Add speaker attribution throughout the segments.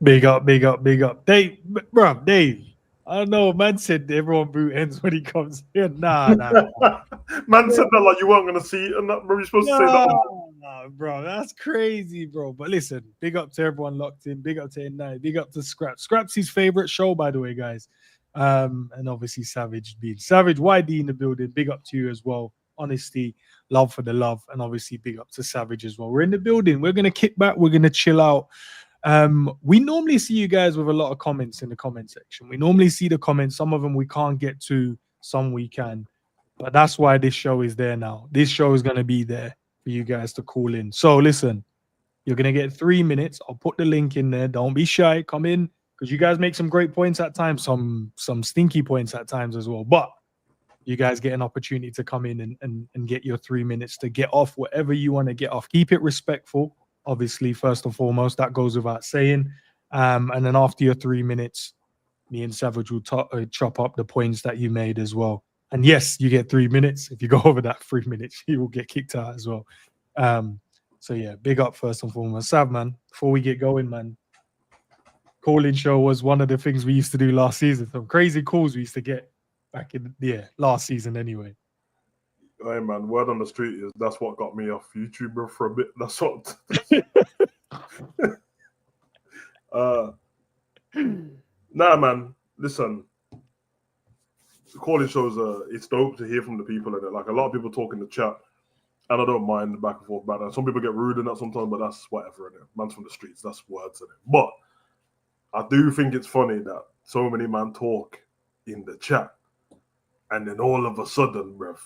Speaker 1: Big up, big up, big up. Dave, bro, Dave. I don't know. Man said everyone boot ends when he comes here. Nah.
Speaker 2: Man said that like you weren't gonna see it, and that, bro. You're supposed to say that.
Speaker 1: Nah, bro, that's crazy, bro. But listen, big up to everyone locked in. Big up to N9. Big up to Scraps. Scraps' his favorite show, by the way, guys. And obviously Savage being Savage. YD in the building. Big up to you as well. Honesty, love for the love, and obviously big up to Savage as well. We're in the building. We're gonna kick back. We're gonna chill out. We normally see you guys with a lot of comments in the comment section. We normally see the comments. Some of them we can't get to, some we can. But that's why this show is there now. This show is going to be there for you guys to call in. So listen, you're going to get 3 minutes. I'll put the link in there. Don't be shy. Come in, because you guys make some great points at times, some stinky points at times as well. But you guys get an opportunity to come in and get your 3 minutes to get off whatever you want to get off. Keep it respectful. Obviously, first and foremost, that goes without saying. And then after your 3 minutes, me and Savage will chop up the points that you made as well. And yes, you get 3 minutes. If you go over that 3 minutes, you will get kicked out as well. So yeah, big up first and foremost. Sav, man, before we get going, man, calling show was one of the things we used to do last season. Some crazy calls we used to get back in last season anyway.
Speaker 2: Hey man, word on the street is that's what got me off YouTube, bro, for a bit. That's what. Nah, man. Listen, the calling shows. It's dope to hear from the people in it. Like a lot of people talk in the chat, and I don't mind the back and forth banter. Some people get rude in that sometimes, but that's whatever in it. Man's from the streets. That's words in it. But I do think it's funny that so many man talk in the chat, and then all of a sudden, bruv,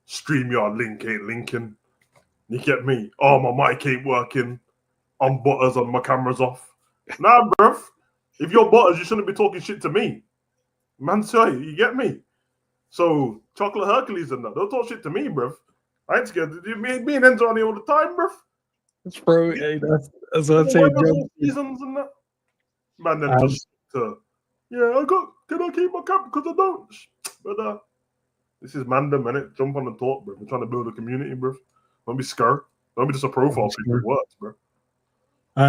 Speaker 2: StreamYard link ain't linking. You get me? Oh, my mic ain't working. I'm butters on my camera's off. Nah, bruv. If you're butters, you shouldn't be talking shit to me. Man, sorry, you get me? So, Chocolate Hercules and that. Don't talk shit to me, bruv. I ain't scared. Me and Enzo on here all the time, bruv.
Speaker 1: Bro, hey, that's what I'm saying.
Speaker 2: Seasons and that. Man, then just can I keep my cap? Because I don't. But this is Mandem, innit? Jump on and talk, bro. We're trying to build a community, bro. Don't be scared. Don't be just a profile picture. It works, bro.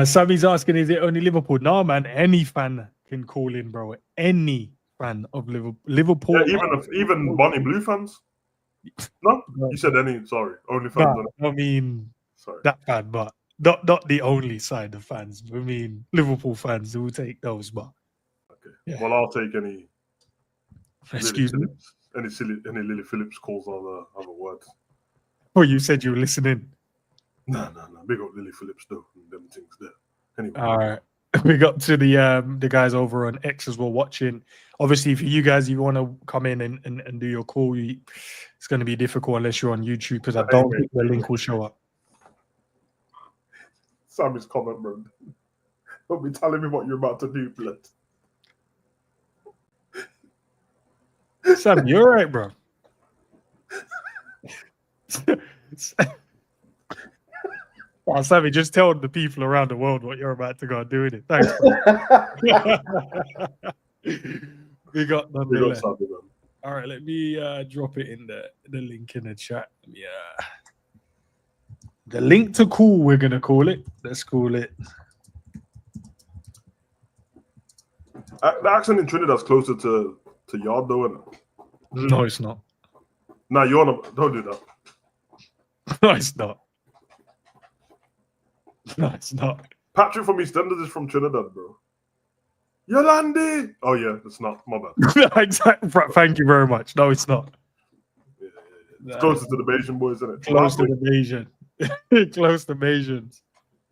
Speaker 1: Sammy's asking, is it only Liverpool? No, man. Any fan can call in, bro. Any fan of Liverpool.
Speaker 2: Yeah, even Bonnie Blue fans. No? You said any. Sorry. Only fans.
Speaker 1: No, I mean, sorry. That fan, but not the only side of fans. I mean, Liverpool fans will take those, but.
Speaker 2: Okay. Yeah. Well, I'll take any.
Speaker 1: Excuse me?
Speaker 2: Any Lily Phillips calls on other words.
Speaker 1: Oh, you said you were listening.
Speaker 2: No. Big up Lily Phillips though. Them things there. Anyway.
Speaker 1: All right. Big up to the guys over on X as well watching. Obviously, for you guys, if you want to come in and do your call, it's going to be difficult unless you're on YouTube, because I don't think the link will show up.
Speaker 2: Sammy's comment, bro. Don't be telling me what you're about to do, blood.
Speaker 1: Sam, you're right, bro. Oh, Sammy, just tell the people around the world what you're about to go and do with it. Thanks, bro. Big up, nonetheless. All right, let me drop it in the link in the chat. Yeah, the link to call, we're gonna call it. Let's call it.
Speaker 2: The accent in Trinidad's closer to Yard, though, isn't it?
Speaker 1: No, it's not.
Speaker 2: Nah, don't do that.
Speaker 1: No, it's not. No, it's not.
Speaker 2: Patrick from EastEnders is from Trinidad, bro. Yolandi! Oh, yeah, it's not. My bad.
Speaker 1: Exactly. Thank you very much. No, it's not.
Speaker 2: Yeah. It's closer to the Bayesian boys, isn't it?
Speaker 1: Close to the Bayesian. Close to Bayesians.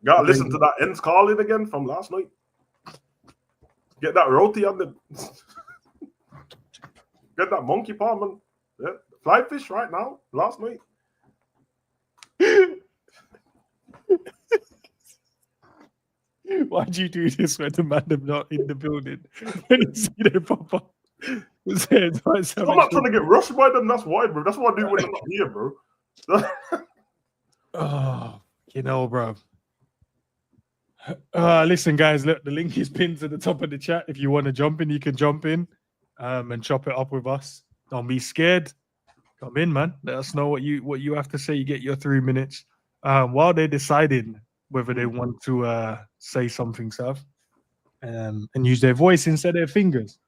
Speaker 2: Gotta listen to that Ends Carlin again from last night. Get that roti on the... Get that monkey paw, man. Yeah. Fly fish right now. Last night.
Speaker 1: Why'd you do this when the man am not in the building? When you see them pop up. I'm
Speaker 2: not trying to get rushed by them. That's why, bro. That's what I do when I'm not here, bro.
Speaker 1: Oh, bro. Listen, guys, look, the link is pinned to the top of the chat. If you want to jump in, you can jump in and chop it up with us. Don't be scared. Come in, man. Let us know what you have to say. You get your 3 minutes. While they're deciding whether they want to say something, Sav, and use their voice instead of their fingers.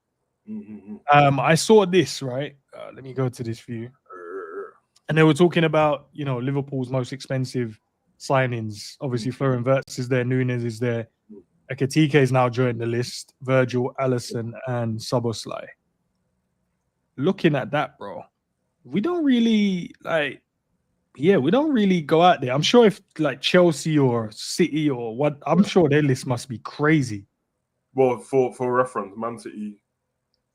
Speaker 1: I saw this, right? Let me go to this view. And they were talking about, Liverpool's most expensive signings. Obviously, Florian Wirtz is there, Nunes is there. Ekitike is now joined the list. Virgil, Alisson, and Szoboszlai. Looking at that, bro, we don't really we don't really go out there. I'm sure if like Chelsea or City or what, I'm sure their list must be crazy.
Speaker 2: Well, for reference, Man City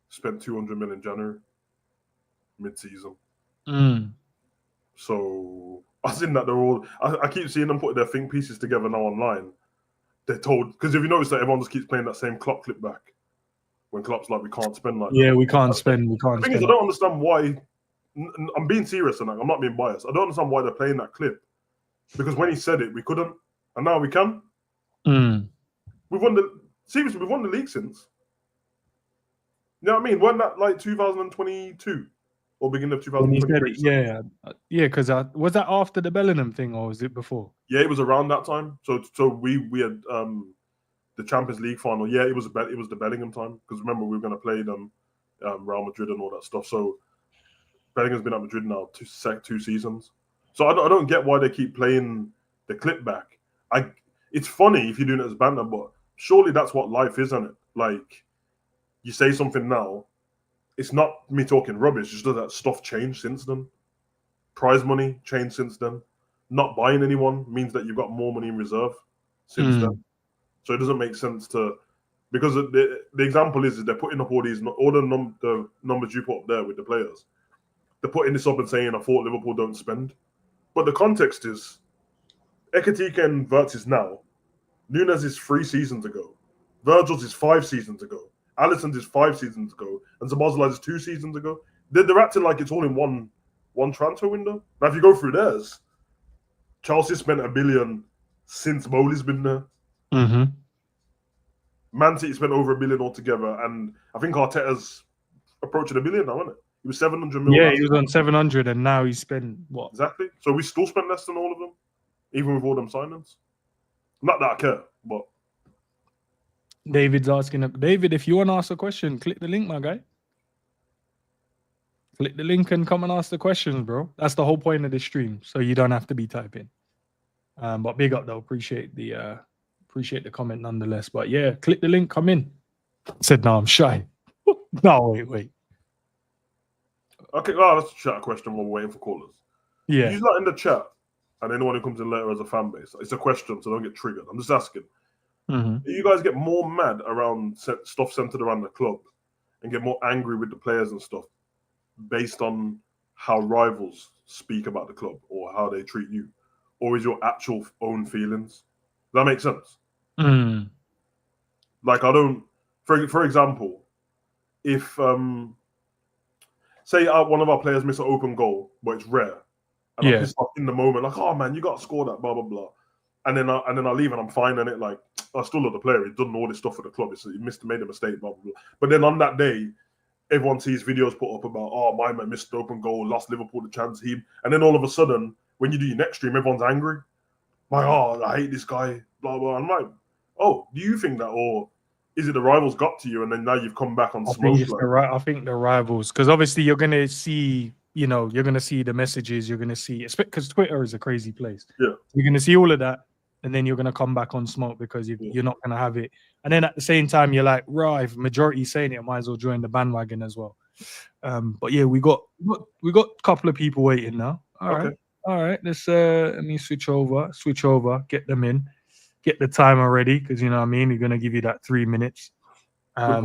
Speaker 2: spent 200 million in January, mid-season. So I think that they're all. I keep seeing them put their think pieces together now online. They're told, because if you notice that everyone just keeps playing that same Klopp clip back when Klopp's like, we can't spend like
Speaker 1: that.
Speaker 2: We
Speaker 1: can't spend.
Speaker 2: The thing is, I don't understand why. I'm being serious and I'm not being biased. I don't understand why they're playing that clip, because when he said it, we couldn't, and now we can. We've won the league since. You know what I mean? Wasn't that like 2022 or beginning of 2023?
Speaker 1: Yeah, because was that after the Bellingham thing or was it before?
Speaker 2: Yeah, it was around that time. So we had the Champions League final. Yeah, it was the Bellingham time, because remember we were going to play them Real Madrid and all that stuff. So Bellingham's been at Madrid now 2 seasons. So I don't get why they keep playing the clip back. It's funny if you're doing it as banter, but surely that's what life is, isn't it? Like, you say something now, it's not me talking rubbish, it's just that stuff changed since then. Prize money changed since then. Not buying anyone means that you've got more money in reserve since then. So it doesn't make sense because the example is they're putting up all the numbers you put up there with the players. They're putting this up and saying, I thought Liverpool don't spend. But the context is, Ekitike and Wirtz is now. Nunes is 3 seasons ago. Virgil's is 5 seasons ago. Alisson's is 5 seasons ago. And Szoboszlai is 2 seasons ago. They're acting like it's all in one transfer window. Now, if you go through theirs, Chelsea spent $1 billion since Bowley's been there. Man City spent over $1 billion altogether. And I think Arteta's approaching $1 billion now, isn't it? He was 700 million.
Speaker 1: Yeah, he was on 700 and now he's spent what?
Speaker 2: Exactly. So we still spent less than all of them, even with all them signings. Not that I care, but
Speaker 1: David's asking. David, if you want to ask a question, click the link, my guy. Click the link and come and ask the questions, bro. That's the whole point of the stream, so you don't have to be typing. But big up though. Appreciate the comment nonetheless. But yeah, click the link, come in. Said no, I'm shy. No, wait.
Speaker 2: Okay, let's chat a question while we're waiting for callers.
Speaker 1: Yeah.
Speaker 2: Use that in the chat, and anyone who comes in later as a fan base. It's a question, so don't get triggered. I'm just asking. Do you guys get more mad around stuff centered around the club and get more angry with the players and stuff based on how rivals speak about the club or how they treat you? Or is your actual own feelings? Does that make sense? Like, I don't... For example, if... say one of our players miss an open goal, but it's rare, and I'm pissed off in the moment, like, oh man, you got to score that, blah blah blah, and then I leave and I'm fine, and it like I still love the player. He's done all this stuff for the club. He made a mistake, blah blah blah. But then on that day, everyone sees videos put up about, oh, my man missed the open goal, lost Liverpool the chance, and then all of a sudden, when you do your next stream, everyone's angry, like, oh, I hate this guy, blah blah. I'm like, oh, do you think that, or is it the rivals got to you and then now you've come back on smoke?
Speaker 1: I think the rivals, because obviously you're going to see, you're going to see the messages, you're going to see, because Twitter is a crazy place.
Speaker 2: Yeah.
Speaker 1: You're going to see all of that, and then you're going to come back on smoke because you're not going to have it. And then at the same time, you're like, right, if majority saying it, I might as well join the bandwagon as well. But yeah, we got a couple of people waiting now. All right. Let's let me switch over, get them in. Get the timer ready, because you know what I mean. We're gonna give you that 3 minutes.
Speaker 2: Good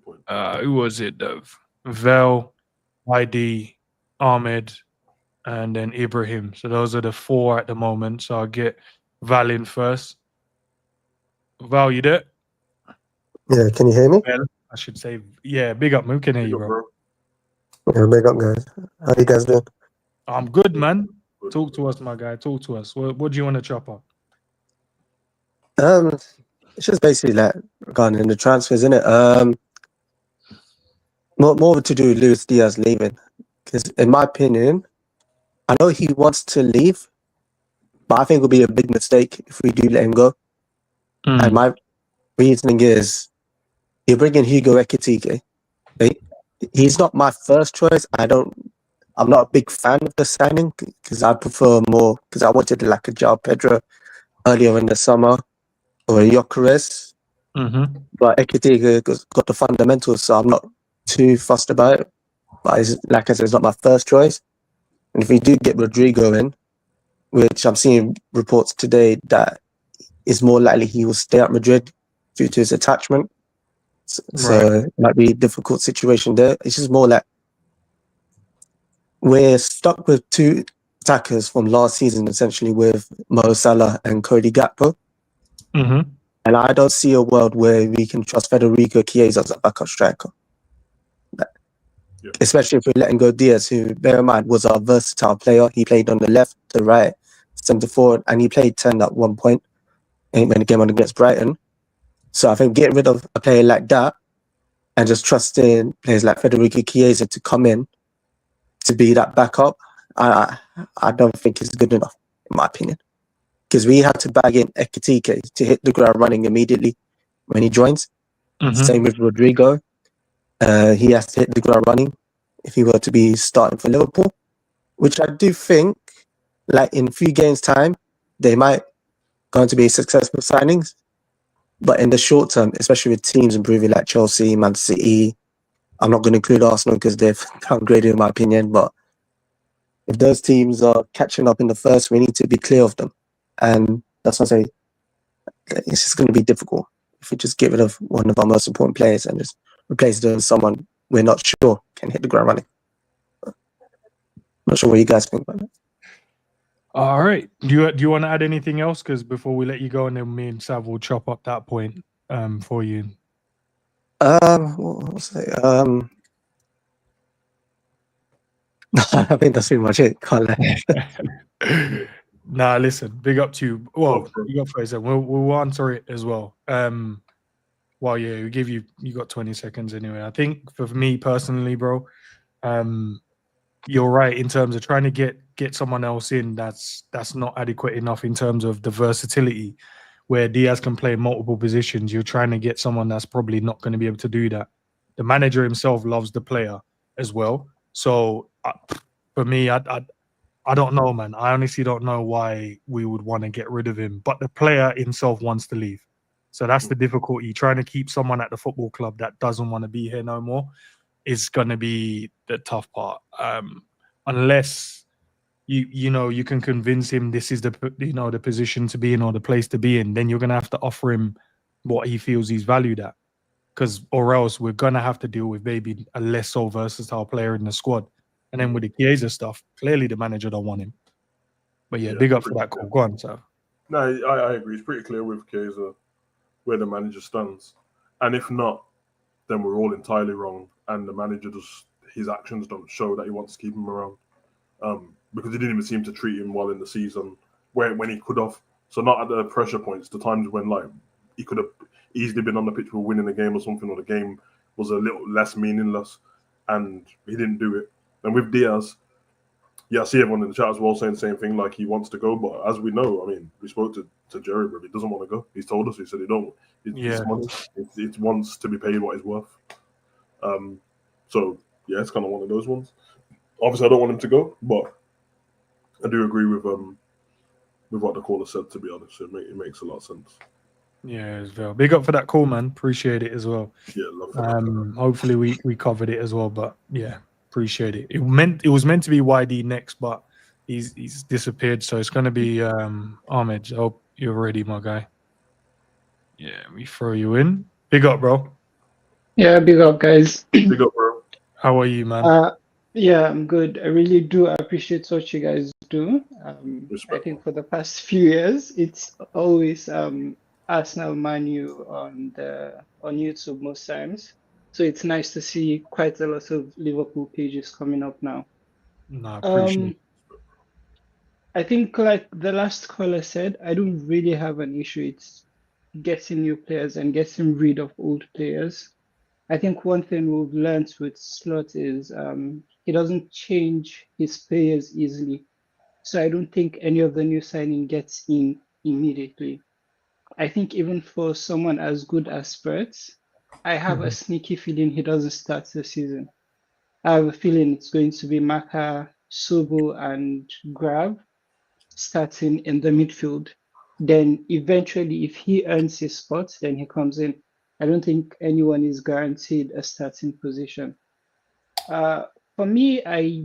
Speaker 2: point.
Speaker 1: Who was it? Vel, ID, Ahmed, and then Ibrahim. So those are the 4 at the moment. So I'll get Val in first. Val, you there?
Speaker 3: Yeah, can you hear me?
Speaker 1: Val, I should say, yeah. Big up, man. Can hear you, bro.
Speaker 3: Yeah, big up, guys. How you guys doing?
Speaker 1: I'm good, man. Talk to us, my guy. Talk to us. What do you want to chop up?
Speaker 3: It's just basically like regarding the transfers, isn't it? More to do with Luis Diaz leaving, because in my opinion, I know he wants to leave, but I think it would be a big mistake if we do let him go. And reasoning is you're bringing Hugo Ekitike. Right? He's not my first choice. I'm not a big fan of the signing because I prefer more because I wanted like a João Pedro earlier in the summer or a Gyökeres, but Ekitike got the fundamentals, so I'm not too fussed about it. But like I said, it's not my first choice. And if we do get Rodrigo in, which I'm seeing reports today that is more likely he will stay at Madrid due to his attachment. So it might be a difficult situation there. It's just more like we're stuck with two attackers from last season, essentially with Mo Salah and Cody Gakpo. And I don't see a world where we can trust Federico Chiesa as a backup striker. Especially if we're letting go Diaz, who, bear in mind, was our versatile player. He played on the left, the right, centre forward, and he played 10 at one point when the game on against Brighton. So I think getting rid of a player like that and just trusting players like Federico Chiesa to come in to be that backup, I don't think it's good enough, in my opinion. Because we had to bag in Ekitike to hit the ground running immediately when he joins. Same with Rodrigo. He has to hit the ground running if he were to be starting for Liverpool, which I do think, like in a few games' time, they might going to be successful signings. But in the short term, especially with teams improving like Chelsea, Man City, I'm not going to include Arsenal because they've downgraded in my opinion. But if those teams are catching up in the first, we need to be clear of them. And that's what I say. It's just going to be difficult if we just get rid of one of our most important players and just replace them with someone we're not sure can hit the ground running. Not sure what you guys think about that.
Speaker 1: All right. Do you want to add anything else? Because before we let you go, and then me and Sav will chop up that point for you.
Speaker 3: What was it? I think that's pretty much it. Can't lie.
Speaker 1: Nah, listen. Big up to you. Well, you got first. We'll answer it as well. Well, yeah, we give you got 20 seconds anyway. I think for me personally, bro, you're right in terms of trying to get someone else in that's not adequate enough in terms of the versatility, where Diaz can play multiple positions. You're trying to get someone that's probably not going to be able to do that. The manager himself loves the player as well. So for me, I don't know, man. I honestly don't know why we would want to get rid of him. But the player himself wants to leave. So that's the difficulty. Trying to keep someone at the football club that doesn't want to be here no more is going to be the tough part. Unless you can convince him this is the position to be in or the place to be in, then you're going to have to offer him what he feels he's valued at. Or else we're going to have to deal with maybe a less so versatile player in the squad. And then with the Chiesa stuff, clearly the manager don't want him. But yeah, big up for that call. Go on, Sav.
Speaker 2: No, I agree. It's pretty clear with Chiesa where the manager stands. And if not, then we're all entirely wrong. And the manager his actions don't show that he wants to keep him around. Because he didn't even seem to treat him well in the season when he could have. So not at the pressure points, the times when like he could have easily been on the pitch for winning the game or something, or the game was a little less meaningless, and he didn't do it. And with Diaz, yeah, I see everyone in the chat as well saying the same thing, like he wants to go. But as we know, I mean, we spoke to Jerry, but he doesn't want to go. He's told us, he said he don't. It wants to be paid what he's worth. So yeah, it's kind of one of those ones. Obviously, I don't want him to go, but I do agree with what the caller said. To be honest, it makes a lot of sense.
Speaker 1: Yeah, as well. Big up for that call, man. Appreciate it as well.
Speaker 2: Yeah, love that.
Speaker 1: Hopefully we covered it as well, but yeah, appreciate it. It was meant to be YD next, but he's disappeared, so it's gonna be Ahmed. I hope you're ready, my guy. Yeah, we throw you in. Big up, bro.
Speaker 4: Yeah, big up, guys.
Speaker 2: Big up, bro.
Speaker 1: How are you, man?
Speaker 4: Yeah, I'm good. I really do appreciate what you guys do. I think for the past few years, it's always Arsenal Man U on YouTube most times. So it's nice to see quite a lot of Liverpool pages coming up now.
Speaker 1: No, I appreciate it.
Speaker 4: I think like the last caller said, I don't really have an issue. It's getting new players and getting rid of old players. I think one thing we've learned with Slot is he doesn't change his players easily. So I don't think any of the new signing gets in immediately. I think even for someone as good as Spurs, I have a sneaky feeling he doesn't start the season. I have a feeling it's going to be Maka, Subu, and Grab starting in the midfield. Then eventually, if he earns his spot, then he comes in. I don't think anyone is guaranteed a starting position. For me, I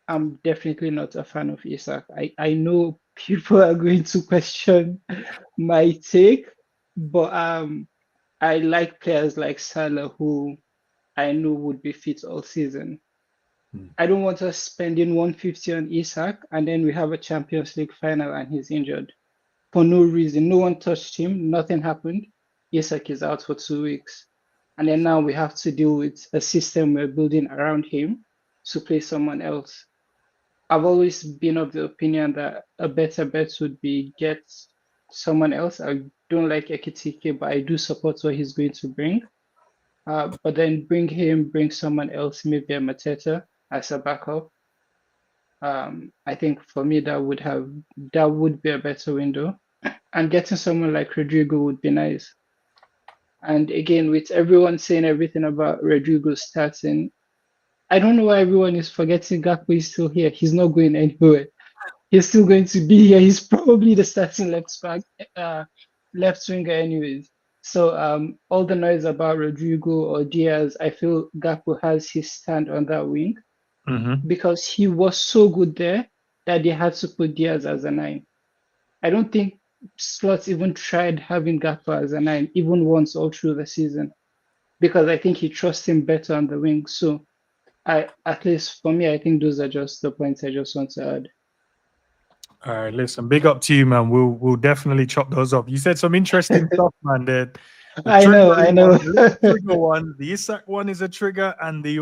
Speaker 4: am definitely not a fan of Isak. I know people are going to question my take, but I like players like Salah who I know would be fit all season. I don't want us spending 150 on Isak and then we have a Champions League final and he's injured for no reason. No one touched him, nothing happened. Isak is out for 2 weeks. And then now we have to deal with a system we're building around him to play someone else. I've always been of the opinion that a better bet would be get someone else. I don't like Ekitike, but I do support what he's going to bring. But then bring someone else, maybe a Mateta as a backup. I think for me that would be a better window. And getting someone like Rodrigo would be nice. And again, with everyone saying everything about Rodrigo starting, I don't know why everyone is forgetting Gakpo is still here. He's not going anywhere. He's still going to be here. He's probably the starting left winger anyways. So all the noise about Rodrigo or Diaz, I feel Gakpo has his stand on that wing because he was so good there that they had to put Diaz as a 9. I don't think Slots even tried having Gakpo as a 9 even once all through the season because I think he trusts him better on the wing. So at least for me, I think those are just the points I just want to add.
Speaker 1: All right, listen, big up to you, man. We'll definitely chop those up. You said some interesting stuff, man. The
Speaker 4: I know.
Speaker 1: The trigger one, the Isak one is a trigger, and the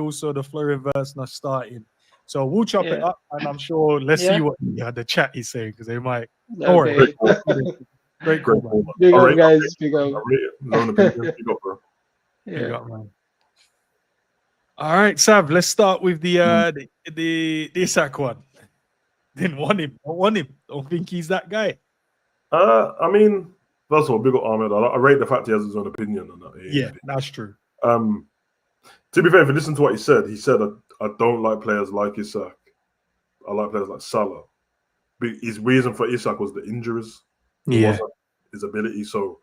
Speaker 1: Florian Wirtz not starting. So we'll chop it up, and I'm sure let's see what the chat is saying because they might. Don't worry. Great call, man.
Speaker 4: Big up, guys. Big up.
Speaker 2: Big up, bro.
Speaker 1: Big up, man. All right, Sav. Let's start with the Isak one. Didn't want him. Don't want him. Don't think he's that guy.
Speaker 2: I mean, that's all. Big up Ahmed. I rate the fact he has his own opinion on that.
Speaker 1: Yeah, that's true.
Speaker 2: To be fair, if you listen to what he said, I don't like players like Isak. I like players like Salah. But his reason for Isak was the injuries. It wasn't his ability. So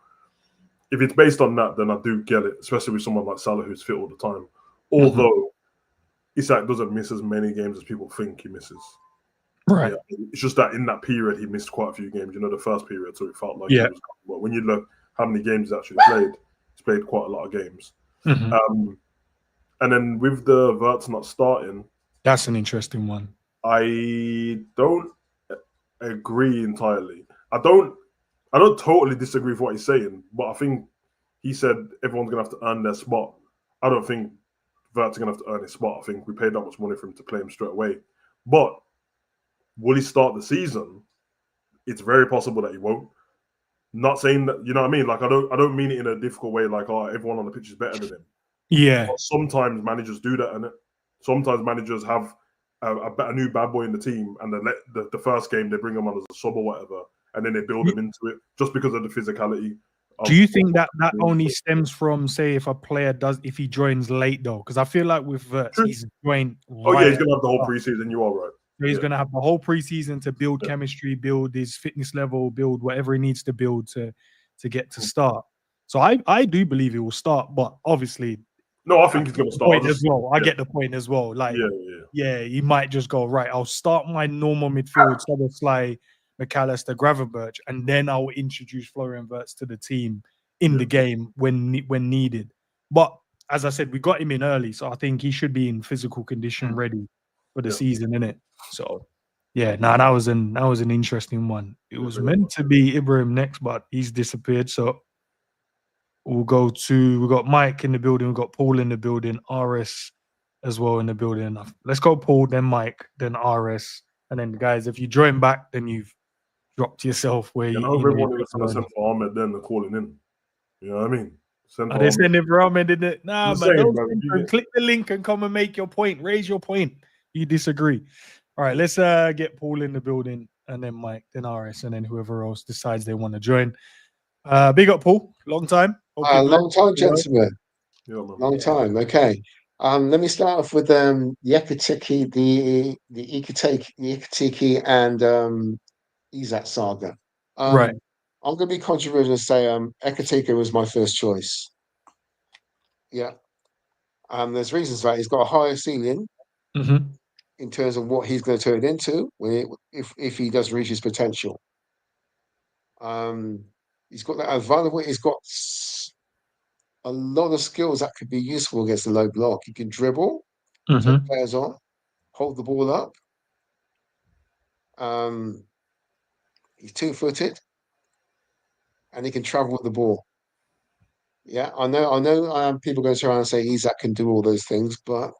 Speaker 2: if it's based on that, then I do get it, especially with someone like Salah who's fit all the time. Although Isak doesn't miss as many games as people think he misses.
Speaker 1: Right.
Speaker 2: Yeah, it's just that in that period, he missed quite a few games, the first period, so it felt like he was, but when you look how many games he's actually played, he's played quite a lot of games. And then with the Wirtz not starting,
Speaker 1: that's an interesting one.
Speaker 2: I don't agree entirely. I don't totally disagree with what he's saying, but I think he said everyone's gonna have to earn their spot. I don't think Wirtz is gonna have to earn his spot. I think we paid that much money for him to play him straight away. But will he start the season? It's very possible that he won't. Not saying that, you know what I mean? Like I don't mean it in a difficult way, like everyone on the pitch is better than him.
Speaker 1: Yeah.
Speaker 2: But sometimes managers do that, innit? Sometimes managers have a new bad boy in the team, and then the first game they bring him on as a sub or whatever, and then they build him into it just because of the physicality.
Speaker 1: Do you think that only stems from, say, if he joins late though? Because I feel like with Wirtz, he's joined.
Speaker 2: He's gonna have the whole preseason. You are right.
Speaker 1: He's going to have the whole preseason to build chemistry, build his fitness level, build whatever he needs to build to get to start. So I do believe he will start, but obviously,
Speaker 2: no, I think he's going to start
Speaker 1: as well. I get the point as well. Like, he might just go right. I'll start my normal midfield, Szoboszlai, McAllister, Gravenberch, and then I'll introduce Florian Wirtz to the team in the game when needed. But as I said, we got him in early, so I think he should be in physical condition, ready for the season, innit? So that was an interesting one. It was meant to be Ibrahim next, but he's disappeared. So we've got Mike in the building, we've got Paul in the building, RS as well in the building. Let's go Paul, then Mike, then RS, and then guys, if you join back, then you've dropped yourself where
Speaker 2: everyone is going to send for Ahmed, then they're calling in. You know what I mean?
Speaker 1: Are they sending for Ahmed in it? Nah, man, click the link and come and make your point, raise your point. You disagree. All right, let's get Paul in the building, and then Mike, then RS, and then whoever else decides they want to join. Big up, Paul. Long time. Hope you're
Speaker 5: Long
Speaker 1: good.
Speaker 5: time, gentlemen.
Speaker 2: Yeah, man.
Speaker 5: Long time. Okay. Let me start off with the Ekitike, the Ekitike and Isak saga.
Speaker 1: Right.
Speaker 5: I'm going to be controversial and say Ekitike was my first choice. Yeah. There's reasons for that. He's got a higher ceiling
Speaker 1: Mm-hmm.
Speaker 5: in terms of what he's going to turn into if he does reach his potential. He's got that available. He's got a lot of skills that could be useful against the low block. He can dribble, take
Speaker 1: Mm-hmm.
Speaker 5: players on, hold the ball up. He's 2-footed, and he can travel with the ball. Yeah, I know. People going to try and say Isak can do all those things, but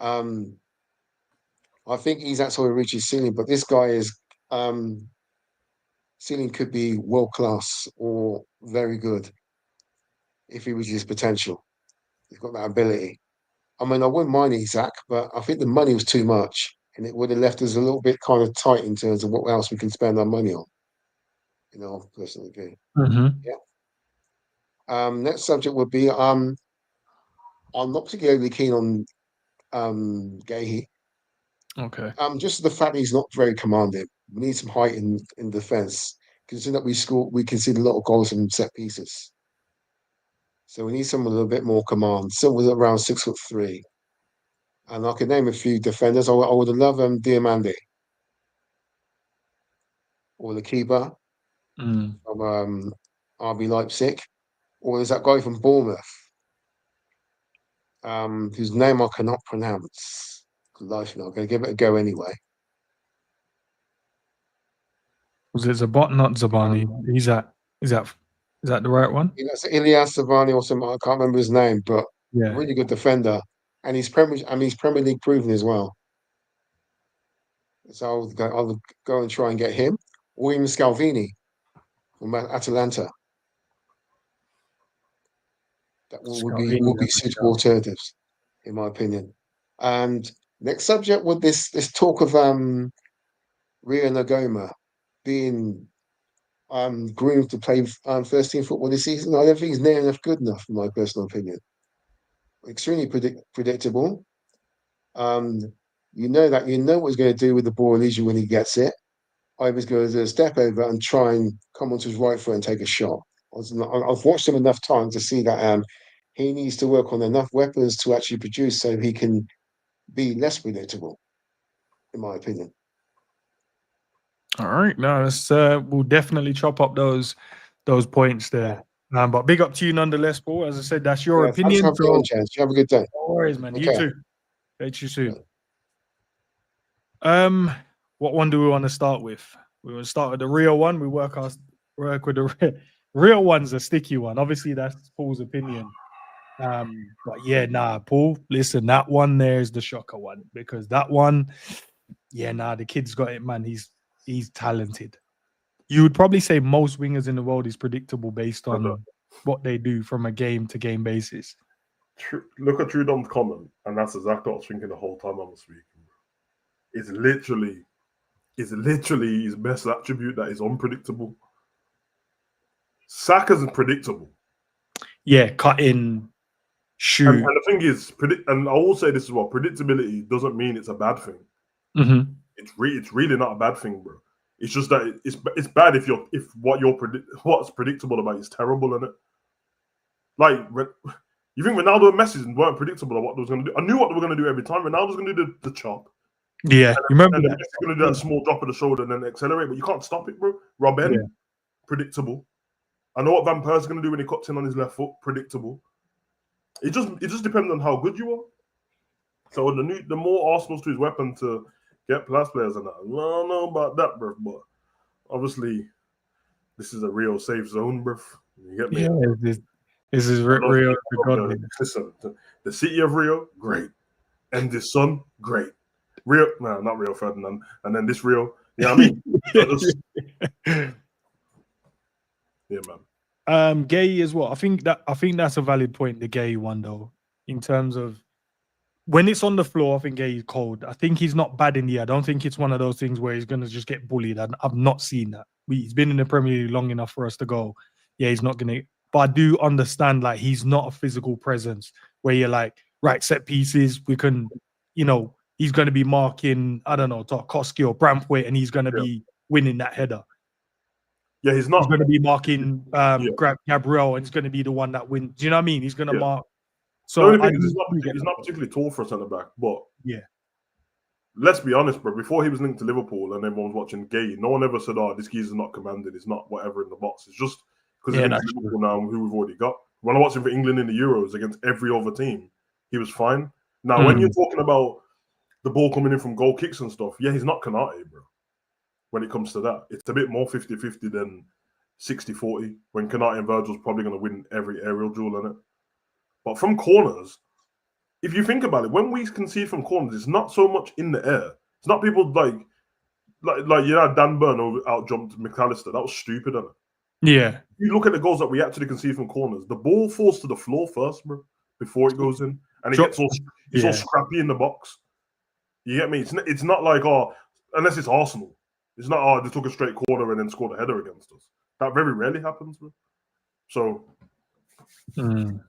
Speaker 5: I think Isak's already reached his ceiling. But this guy is ceiling could be world class or very good if he reaches his potential. He's got that ability. I mean, I wouldn't mind Isak, but I think the money was too much, and it would have left us a little bit kind of tight in terms of what else we can spend our money on. Personally, agree.
Speaker 1: Mm-hmm.
Speaker 5: Yeah. Next subject would be I'm not particularly keen on Gahey.
Speaker 1: Okay.
Speaker 5: Just the fact he's not very commanding. We need some height in defense. Considering that we concede a lot of goals from set pieces. So we need someone with a bit more command. Someone around 6'3". And I can name a few defenders. I would love Diamande or the keeper from RB Leipzig, or there's that guy from Bournemouth, whose name I cannot pronounce. Life, I'm going to give it a go anyway.
Speaker 1: Was it Zabot? Not Zabani. Is that the right one?
Speaker 5: It's Ilyas Savani or something. I can't remember his name, but
Speaker 1: Yeah.
Speaker 5: a really good defender, and he's Premier League proven as well. So I'll go and try and get him, or even Scalvini from Atalanta. That would be suitable alternatives, in my opinion. And next subject with this talk of Rio Nagoma being groomed to play first team football this season. I don't think he's near enough good enough, in my personal opinion. Extremely predictable. You know what he's going to do with the ball usually when he gets it. Either he's going to do a step over and try and come onto his right foot and take a shot. I've watched him enough times to see that he needs to work on enough weapons to actually produce so he can be less predictable, in my opinion.
Speaker 1: All right. No, let's we'll definitely chop up those points there. But big up to you nonetheless, Paul. As I said, that's your opinion.
Speaker 5: Thanks for having me on, Chance. You have a good day.
Speaker 1: No worries, man.
Speaker 5: Okay.
Speaker 1: You too. Catch you soon. What one do we want to start with? We want to start with the real one. We work with the real one's a sticky one. Obviously, that's Paul's opinion. But yeah, Paul, listen, that one there is the shocker one, because that one, the kid's got it, man. He's talented. You would probably say most wingers in the world is predictable based on what they do from a game-to-game basis.
Speaker 2: Look at Trudon's comment, and that's exactly what I was thinking the whole time I was speaking. It's literally his best attribute that is unpredictable. Saka's predictable.
Speaker 1: Yeah, cutting, shoot.
Speaker 2: And the thing is, and I will say this as well, predictability doesn't mean it's a bad thing.
Speaker 1: Mm-hmm.
Speaker 2: It's really not a bad thing, bro. It's just that it's bad if what's predictable about is terrible, isn't it? Like, you think Ronaldo and Messi weren't predictable of what they was going to do? I knew what they were going to do every time. Ronaldo's going to do the chop.
Speaker 1: Yeah, you remember
Speaker 2: and
Speaker 1: that?
Speaker 2: Messi's going to do that small drop of the shoulder and then accelerate, but you can't stop it, bro. Robben, predictable. I know what Van Persie's going to do when he cuts in on his left foot, predictable. It just depends on how good you are. So the more arsenals to his weapon to get plus players and that. I don't know about that, bro. But obviously, this is a real safe zone, bro. You get me?
Speaker 1: Yeah, this is real.
Speaker 2: Listen, the city of Rio, great. And this son, great. Rio, no, not Rio Ferdinand. And then this Rio, you know what I mean? Yeah, man.
Speaker 1: Gay as well. I think that's a valid point, the Gay one though, in terms of when it's on the floor. I think Gay is cold. I think he's not bad in the air. I don't think it's one of those things where he's gonna just get bullied. I've not seen that. He's been in the Premier League long enough for us to go, yeah, he's not gonna. But I do understand, like, he's not a physical presence where you're like, right, set pieces, we can, you know, he's going to be marking, I don't know, Tarkowski or Brampway, and he's going to be winning that header.
Speaker 2: Yeah, he's
Speaker 1: He's
Speaker 2: not.
Speaker 1: going to be marking Gabriel, and he's going to be the one that wins. Do you know what I mean? He's going to mark.
Speaker 2: The
Speaker 1: So
Speaker 2: only thing is he's not particularly tall for a centre back, but
Speaker 1: yeah,
Speaker 2: let's be honest, bro. Before he was linked to Liverpool and everyone was watching Gay, no one ever said, "Oh, this geezer's not commanding. He's not whatever in the box." It's just because he's linked to Liverpool now, who we've already got. When I watched him for England in the Euros against every other team, he was fine. Now, when you're talking about the ball coming in from goal kicks and stuff, yeah, he's not Konate, bro. When it comes to that, it's a bit more 50-50 than 60-40. When Konate and Virgil's probably going to win every aerial duel in it. But from corners, if you think about it, when we concede from corners, it's not so much in the air. It's not people like you know, Dan Burn out jumped McAllister. That was stupid, isn't it?
Speaker 1: Yeah.
Speaker 2: You look at the goals that we actually concede from corners. The ball falls to the floor first, bro, before it goes in, and it gets all scrappy in the box. You get me? It's not like, oh, unless it's Arsenal. It's not, oh, they took a straight corner and then scored a header against us. That very rarely happens, bro. So.
Speaker 1: And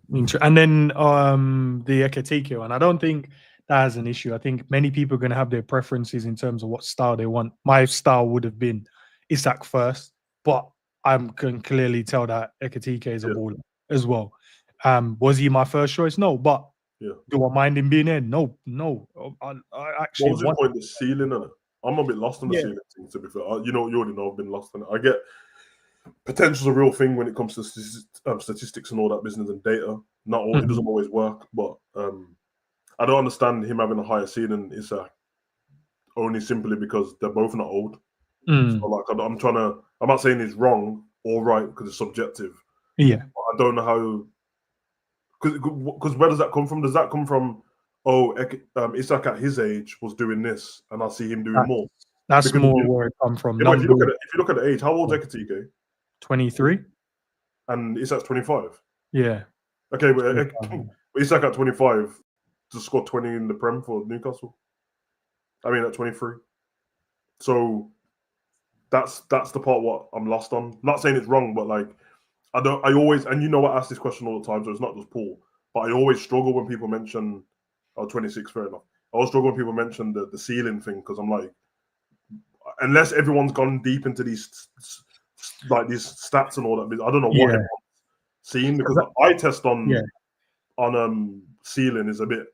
Speaker 1: then the Ekitike one, I don't think that has an issue. I think many people are going to have their preferences in terms of what style they want. My style would have been Isak first, but I can clearly tell that Ekitike is a baller as well. Was he my first choice? No, but do I mind him being in? No. I actually.
Speaker 2: What was your point? The ceiling, innit? I'm a bit lost on the ceiling thing, to be fair. You already know I've been lost on it. I get potential's a real thing when it comes to statistics and all that business and data. Not all, it doesn't always work, but I don't understand him having a higher ceiling than Isak only simply because they're both not old. So like, I'm not saying it's wrong or right because it's subjective.
Speaker 1: Yeah,
Speaker 2: but I don't know how. Because where does that come from? Does that come from? Oh, Isak at his age was doing this, and I see him doing more.
Speaker 1: That's because more where it come from.
Speaker 2: You know, if you look at the age, how old is Ekitike?
Speaker 1: 23,
Speaker 2: and Isak's 25.
Speaker 1: Yeah.
Speaker 2: Okay, but Isak at 25 just scored 20 in the Prem for Newcastle. I mean, at 23. So that's the part what I'm lost on. Not saying it's wrong, but like I always, and you know, I ask this question all the time, so it's not just Paul, but I always struggle when people mention 26, fair enough. I always struggle when people mention the ceiling thing because I'm like, unless everyone's gone deep into these stats and all that, I don't know what everyone's seen because I test on ceiling is a bit,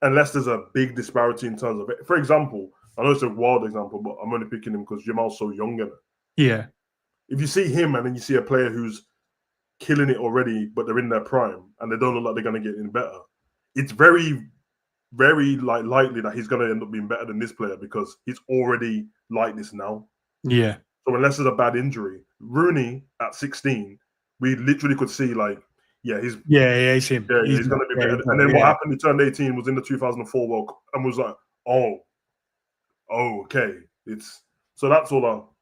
Speaker 2: unless there's a big disparity in terms of it. For example, I know it's a wild example, but I'm only picking him because Jamal's so young in it.
Speaker 1: Yeah.
Speaker 2: If you see him and then you see a player who's killing it already, but they're in their prime and they don't look like they're going to get in better, it's very, very likely that he's going to end up being better than this player because he's already like this now.
Speaker 1: Yeah.
Speaker 2: So unless there's a bad injury, Rooney at 16, we literally could see he's him.
Speaker 1: Yeah, he's going
Speaker 2: to be better. And then what happened? He turned 18, was in the 2004 World Cup, and was like, oh, okay. So that's all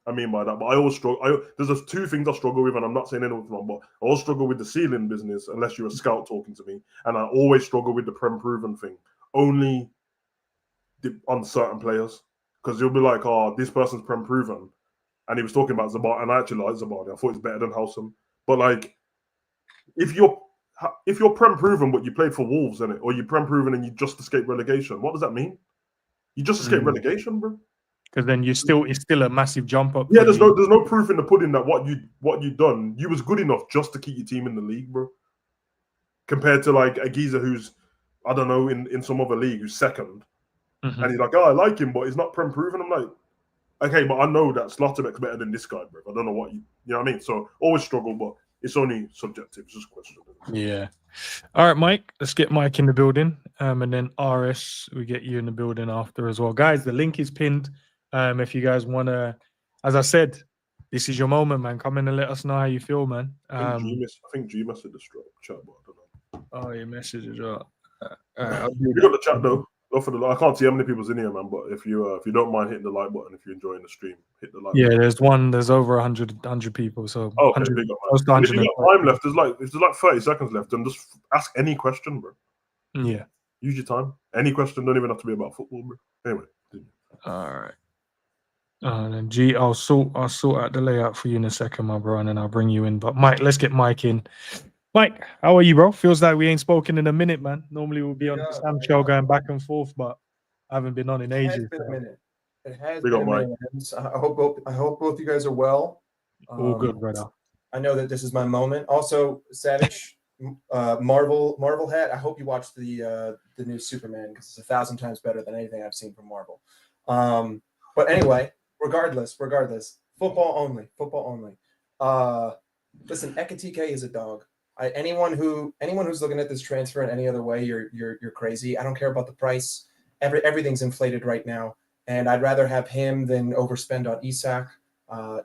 Speaker 2: I mean by that. But I always struggle. There's two things I struggle with, and I'm not saying anyone's wrong, but I always struggle with the ceiling business unless you're a scout talking to me, and I always struggle with the Prem proven thing. Only on certain players, because you'll be like, oh, this person's Prem proven, and he was talking about Zabani, and I actually like Zabani. I thought it's better than Howsam, but like, if you're Prem proven but you played for Wolves in it, or you Prem proven and you just escaped relegation, what does that mean? You just escaped relegation, bro.
Speaker 1: Because then it's still a massive jump up.
Speaker 2: Yeah, there's no proof in the pudding that what you done, you was good enough just to keep your team in the league, bro. Compared to like a geezer who's, I don't know, in some other league who's second, and he's like, oh, I like him, but he's not Prem proven. I'm like, okay, but I know that Slotterbeck's better than this guy, bro. I don't know what you know what I mean. So always struggle, but it's only subjective. It's just a question.
Speaker 1: Yeah. All right, Mike. Let's get Mike in the building, and then RS, we get you in the building after as well, guys. The link is pinned. If you guys want to, as I said, this is your moment, man. Come in and let us know how you feel, man.
Speaker 2: I think G messaged the chat, but I don't know.
Speaker 1: Oh, your message is right.
Speaker 2: You got the chat though. I can't see how many people's in here, man. But if you don't mind hitting the like button, if you're enjoying the stream, hit the like.
Speaker 1: Yeah,
Speaker 2: button.
Speaker 1: there's over 100 people. So
Speaker 2: okay, big up, man. If you got time left, there's like 30 seconds left, and just ask any question, bro.
Speaker 1: Yeah.
Speaker 2: Use your time. Any question, don't even have to be about football, bro. Anyway.
Speaker 1: All right. right, and G, I'll sort out the layout for you in a second, my bro, and then I'll bring you in. But Mike, let's get Mike in. Mike, how are you, bro? Feels like we ain't spoken in a minute, man. Normally we'll be on the Sam show going back and forth, but I haven't been on in
Speaker 6: It has
Speaker 1: ages.
Speaker 6: been a minute. It has
Speaker 2: Big
Speaker 6: been
Speaker 2: up,
Speaker 6: a minute. I hope both you guys are well.
Speaker 1: All good, brother.
Speaker 6: I know that this is my moment. Also, Savage, Marvel hat. I hope you watched the new Superman because it's 1,000 times better than anything I've seen from Marvel. But anyway, regardless, football only. Listen, Ekitike is a dog. Anyone who's looking at this transfer in any other way, you're crazy. I don't care about the price. Everything's inflated right now, and I'd rather have him than overspend on Isak.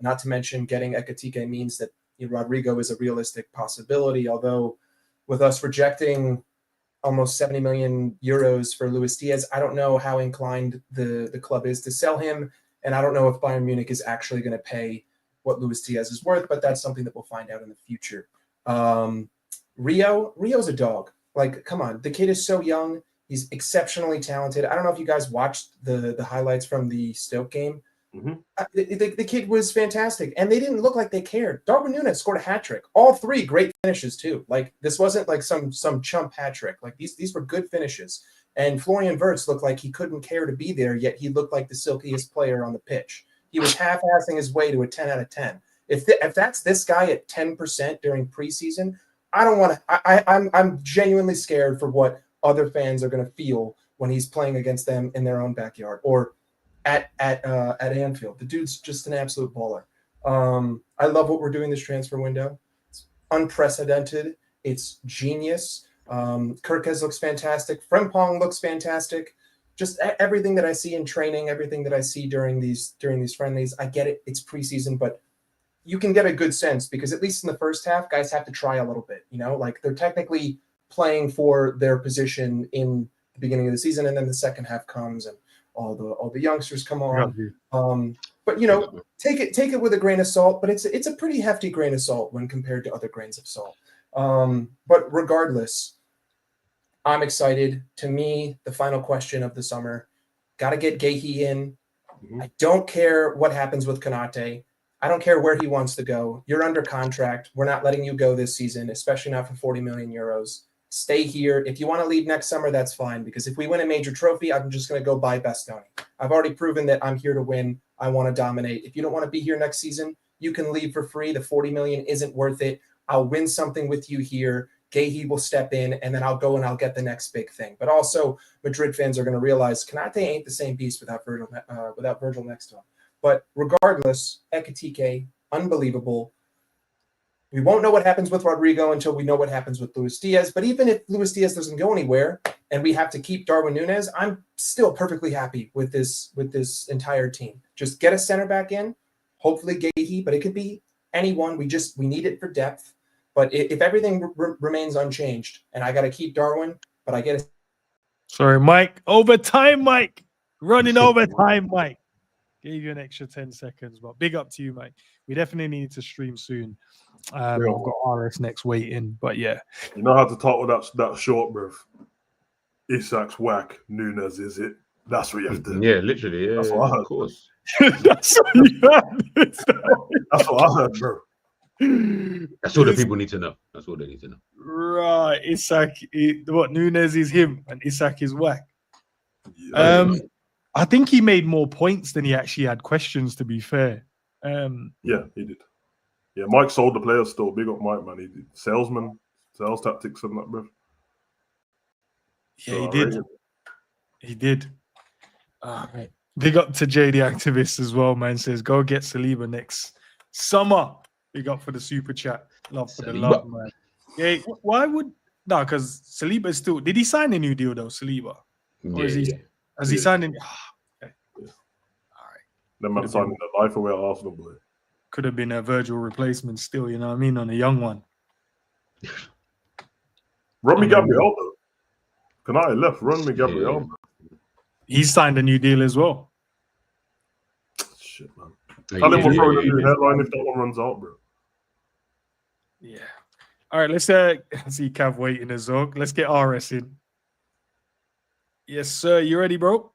Speaker 6: Not to mention, getting Ekitike means that Rodrigo is a realistic possibility. Although, with us rejecting almost 70 million euros for Luis Diaz, I don't know how inclined the club is to sell him, and I don't know if Bayern Munich is actually going to pay what Luis Diaz is worth. But that's something that we'll find out in the future. Rio's a dog. Like, come on, the kid is so young. He's exceptionally talented. I don't know if you guys watched the highlights from the Stoke game.
Speaker 2: Mm-hmm.
Speaker 6: The kid was fantastic, and they didn't look like they cared. Darwin Núñez scored a hat trick. All three great finishes too. Like, this wasn't like some chump hat trick. Like, these were good finishes. And Florian Wirtz looked like he couldn't care to be there, yet he looked like the silkiest player on the pitch. He was half-assing his way to a 10 out of 10. If that's this guy at 10% during preseason, I don't want to. I'm genuinely scared for what other fans are going to feel when he's playing against them in their own backyard or at Anfield. The dude's just an absolute baller. I love what we're doing this transfer window. It's unprecedented. It's genius. Kirkes looks fantastic. Frimpong looks fantastic. Just everything that I see in training, everything that I see during these friendlies. I get it. It's preseason, but you can get a good sense because at least in the first half, guys have to try a little bit. Like they're technically playing for their position in the beginning of the season, and then the second half comes and all the youngsters come on. But take it with a grain of salt. But it's a pretty hefty grain of salt when compared to other grains of salt. But regardless, I'm excited. To me, the final question of the summer, got to get Gehi in. Mm-hmm. I don't care what happens with Konate. I don't care where he wants to go. You're under contract. We're not letting you go this season, especially not for 40 million euros. Stay here. If you want to leave next summer, that's fine. Because if we win a major trophy, I'm just going to go buy Bastoni. I've already proven that I'm here to win. I want to dominate. If you don't want to be here next season, you can leave for free. The 40 million isn't worth it. I'll win something with you here. Gehi will step in, and then I'll go and I'll get the next big thing. But also, Madrid fans are going to realize Konate ain't the same beast without Virgil next to him. But regardless, Ekitike, unbelievable. We won't know what happens with Rodrigo until we know what happens with Luis Diaz. But even if Luis Diaz doesn't go anywhere and we have to keep Darwin Núñez, I'm still perfectly happy with this entire team. Just get a center back in, hopefully Gehi, but it could be anyone. We need it for depth. But if everything remains unchanged, and I got to keep Darwin, but I get it.
Speaker 1: Sorry, Mike. Overtime, Mike. Running overtime, Mike. Gave you an extra 10 seconds, but big up to you, Mike. We definitely need to stream soon. I've got RS next waiting, but yeah.
Speaker 2: You know how to talk with that short, bruv. Isak's whack, Núñez is it? That's what you have to.
Speaker 7: Yeah, literally. Yeah,
Speaker 2: that's what I heard.
Speaker 7: Of course.
Speaker 1: That's what you heard.
Speaker 2: That's what I heard, bro.
Speaker 7: That's all the people need to know. That's all they need to know.
Speaker 1: Right. Isak, Núñez is him and Isak is whack.
Speaker 2: Yeah.
Speaker 1: I think he made more points than he actually had questions, to be fair.
Speaker 2: Yeah, he did. Yeah, Mike sold the players still. Big up Mike, man. He did salesman, sales tactics and that, bro.
Speaker 1: Yeah, so he did. He did. Right. Big up to JD Activist as well, man. Says, go get Saliba next summer. Big up for the super chat. Love for the love, man. Yeah, why would... No, because Saliba is still... Did he sign a new deal, though, Saliba? Or is he... Has he signed in? Okay.
Speaker 2: Yeah. All right. That man signed in the life away at Arsenal, boy.
Speaker 1: Could have been a Virgil replacement still, you know what I mean, on a young one.
Speaker 2: Run me Gabriel, though. Can I left? Run me Gabriel.
Speaker 1: Yeah. He signed a new deal as well.
Speaker 2: Shit, man. Tell him we're throwing a new headline if that one runs out, bro.
Speaker 1: Yeah. All right, let's see Cav waiting as well. Let's get RS in. Yes, sir. You ready, bro?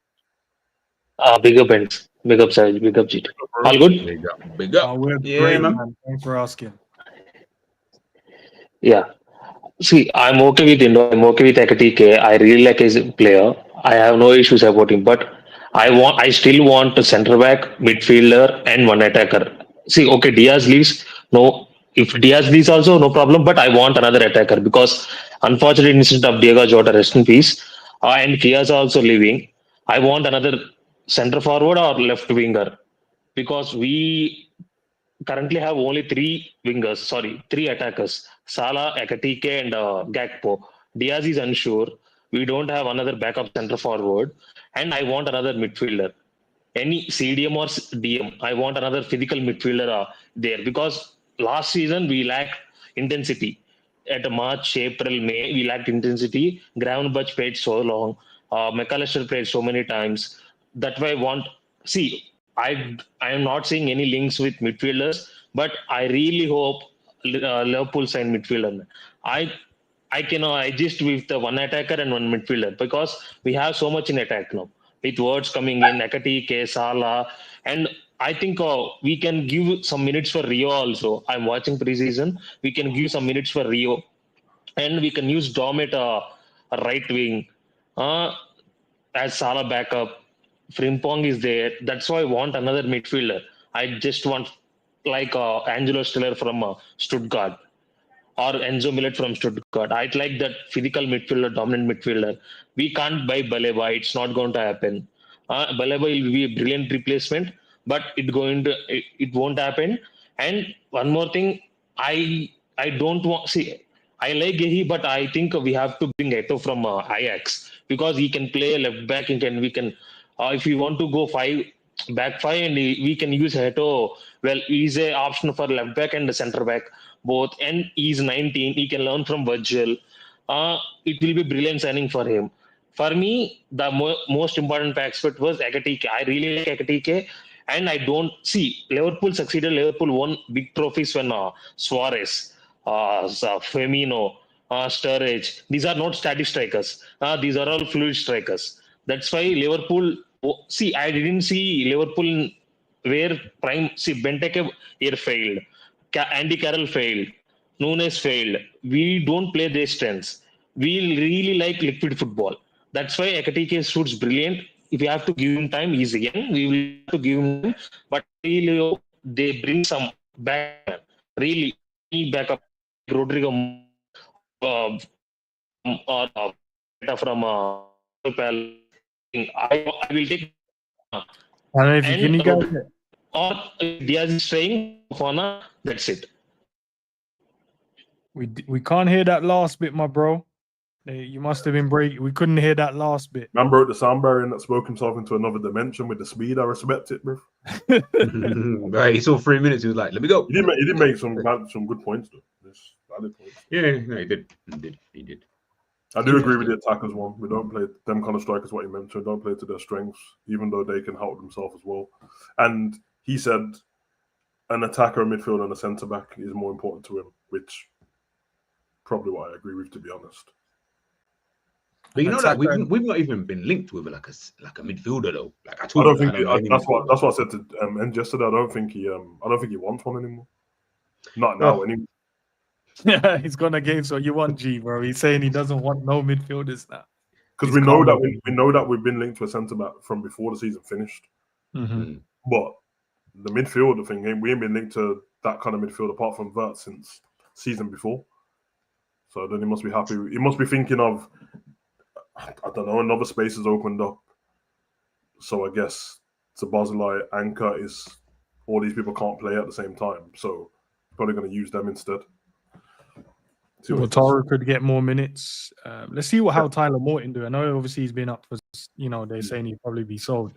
Speaker 8: Bigger bends. Big up, Saj. Big up, Jeet. All good?
Speaker 7: Big up, big up.
Speaker 1: We're
Speaker 7: Yeah,
Speaker 1: great,
Speaker 7: man.
Speaker 1: man. Thanks for asking.
Speaker 8: Yeah. See, I'm okay with Indo. I'm okay with Ekitike. I really like his player. I have no issues about him. But I still want a centre back, midfielder, and one attacker. See, okay, Diaz leaves. No, if Diaz leaves also, no problem. But I want another attacker because unfortunately, instead of Diego Jota, rest in peace, and Diaz also leaving. I want another centre forward or left winger because we currently have only three attackers: Salah, Ekitike, and Gakpo. Diaz is unsure. We don't have another backup center forward, and I want another midfielder. Any CDM or DM, I want another physical midfielder there because last season we lacked intensity. At March, April, May, we lacked intensity. Gravenberch played so long. McAllister played so many times. That's why I want. See, I am not seeing any links with midfielders, but I really hope Liverpool sign midfielder. I I just with the one attacker and one midfielder because we have so much in attack now with words coming in Ekitike, Salah, and I think we can give some minutes for Rio also. I'm watching preseason. We can give some minutes for Rio, and we can use Dom at a right wing uh, as Salah backup. Frimpong is there. That's why I want another midfielder. I just want like Angelo Stiller from Stuttgart or Enzo Millet from Stuttgart. I'd like that physical midfielder, dominant midfielder. We can't buy Baleba. It's not going to happen. Baleba will be a brilliant replacement, but it won't happen. And one more thing, I don't want see. I like Gehi, but I think we have to bring Eto from Ajax because he can play left back. We can if we want to go back five, and we can use Eto. Well, he's a option for left back and the center back both, and he's 19. He can learn from Virgil. It will be brilliant signing for him. For me, the most important aspect was Ekitike. I really like Ekitike, and I don't see Liverpool succeeded. Liverpool won big trophies when Suarez, Firmino, Sturridge. These are not static strikers. These are all fluid strikers. That's why Liverpool. See, I didn't see Liverpool where prime. See, Benteke here failed. Andy Carroll failed. Nunes failed. We don't play their strengths. We really like liquid football. That's why Ekitike suits brilliant. If we have to give him time, he's young. We will have to give him time. But really, they bring some back. Really, backup Rodrigo or from I will take
Speaker 1: I don't know if you can you guys.
Speaker 8: or Diaz is staying Fofana. That's it.
Speaker 1: We can't hear that last bit, my bro. You must have been breaking. We couldn't hear that last bit.
Speaker 2: Man broke the sound barrier and that spoke himself into another dimension with the speed. I respect it, bro.
Speaker 7: Right, he saw 3 minutes. He was like, "Let me go."
Speaker 2: He did make some good points though. Valid points.
Speaker 7: Yeah, no, he did.
Speaker 2: I do agree with the attackers one. We don't play them kind of strikers. What you mentioned, don't play to their strengths, even though they can help themselves as well. And he said an attacker, a midfielder, and a centre back is more important to him, which probably what I agree with, to be honest.
Speaker 7: But you know that we've not even been linked with like a midfielder though. Like
Speaker 2: I don't think that's what I said to End yesterday. I don't think he wants one anymore. Not now anymore.
Speaker 1: Yeah, he's gonna give. So you want G, bro? He's saying he doesn't want no midfielders now.
Speaker 2: Because we know that we've been linked to a centre back from before the season finished.
Speaker 1: Mm-hmm.
Speaker 2: But the midfielder thing, we ain't been linked to that kind of midfield apart from Vert since season before. So then he must be happy. He must be thinking of, I don't know, another space has opened up. So I guess Szoboszlai anchor is all these people can't play at the same time. So probably going to use them instead.
Speaker 1: Lautaro could get more minutes. Let's see how Tyler Morton do. I know obviously he's been up for, they're saying he'd probably be sold.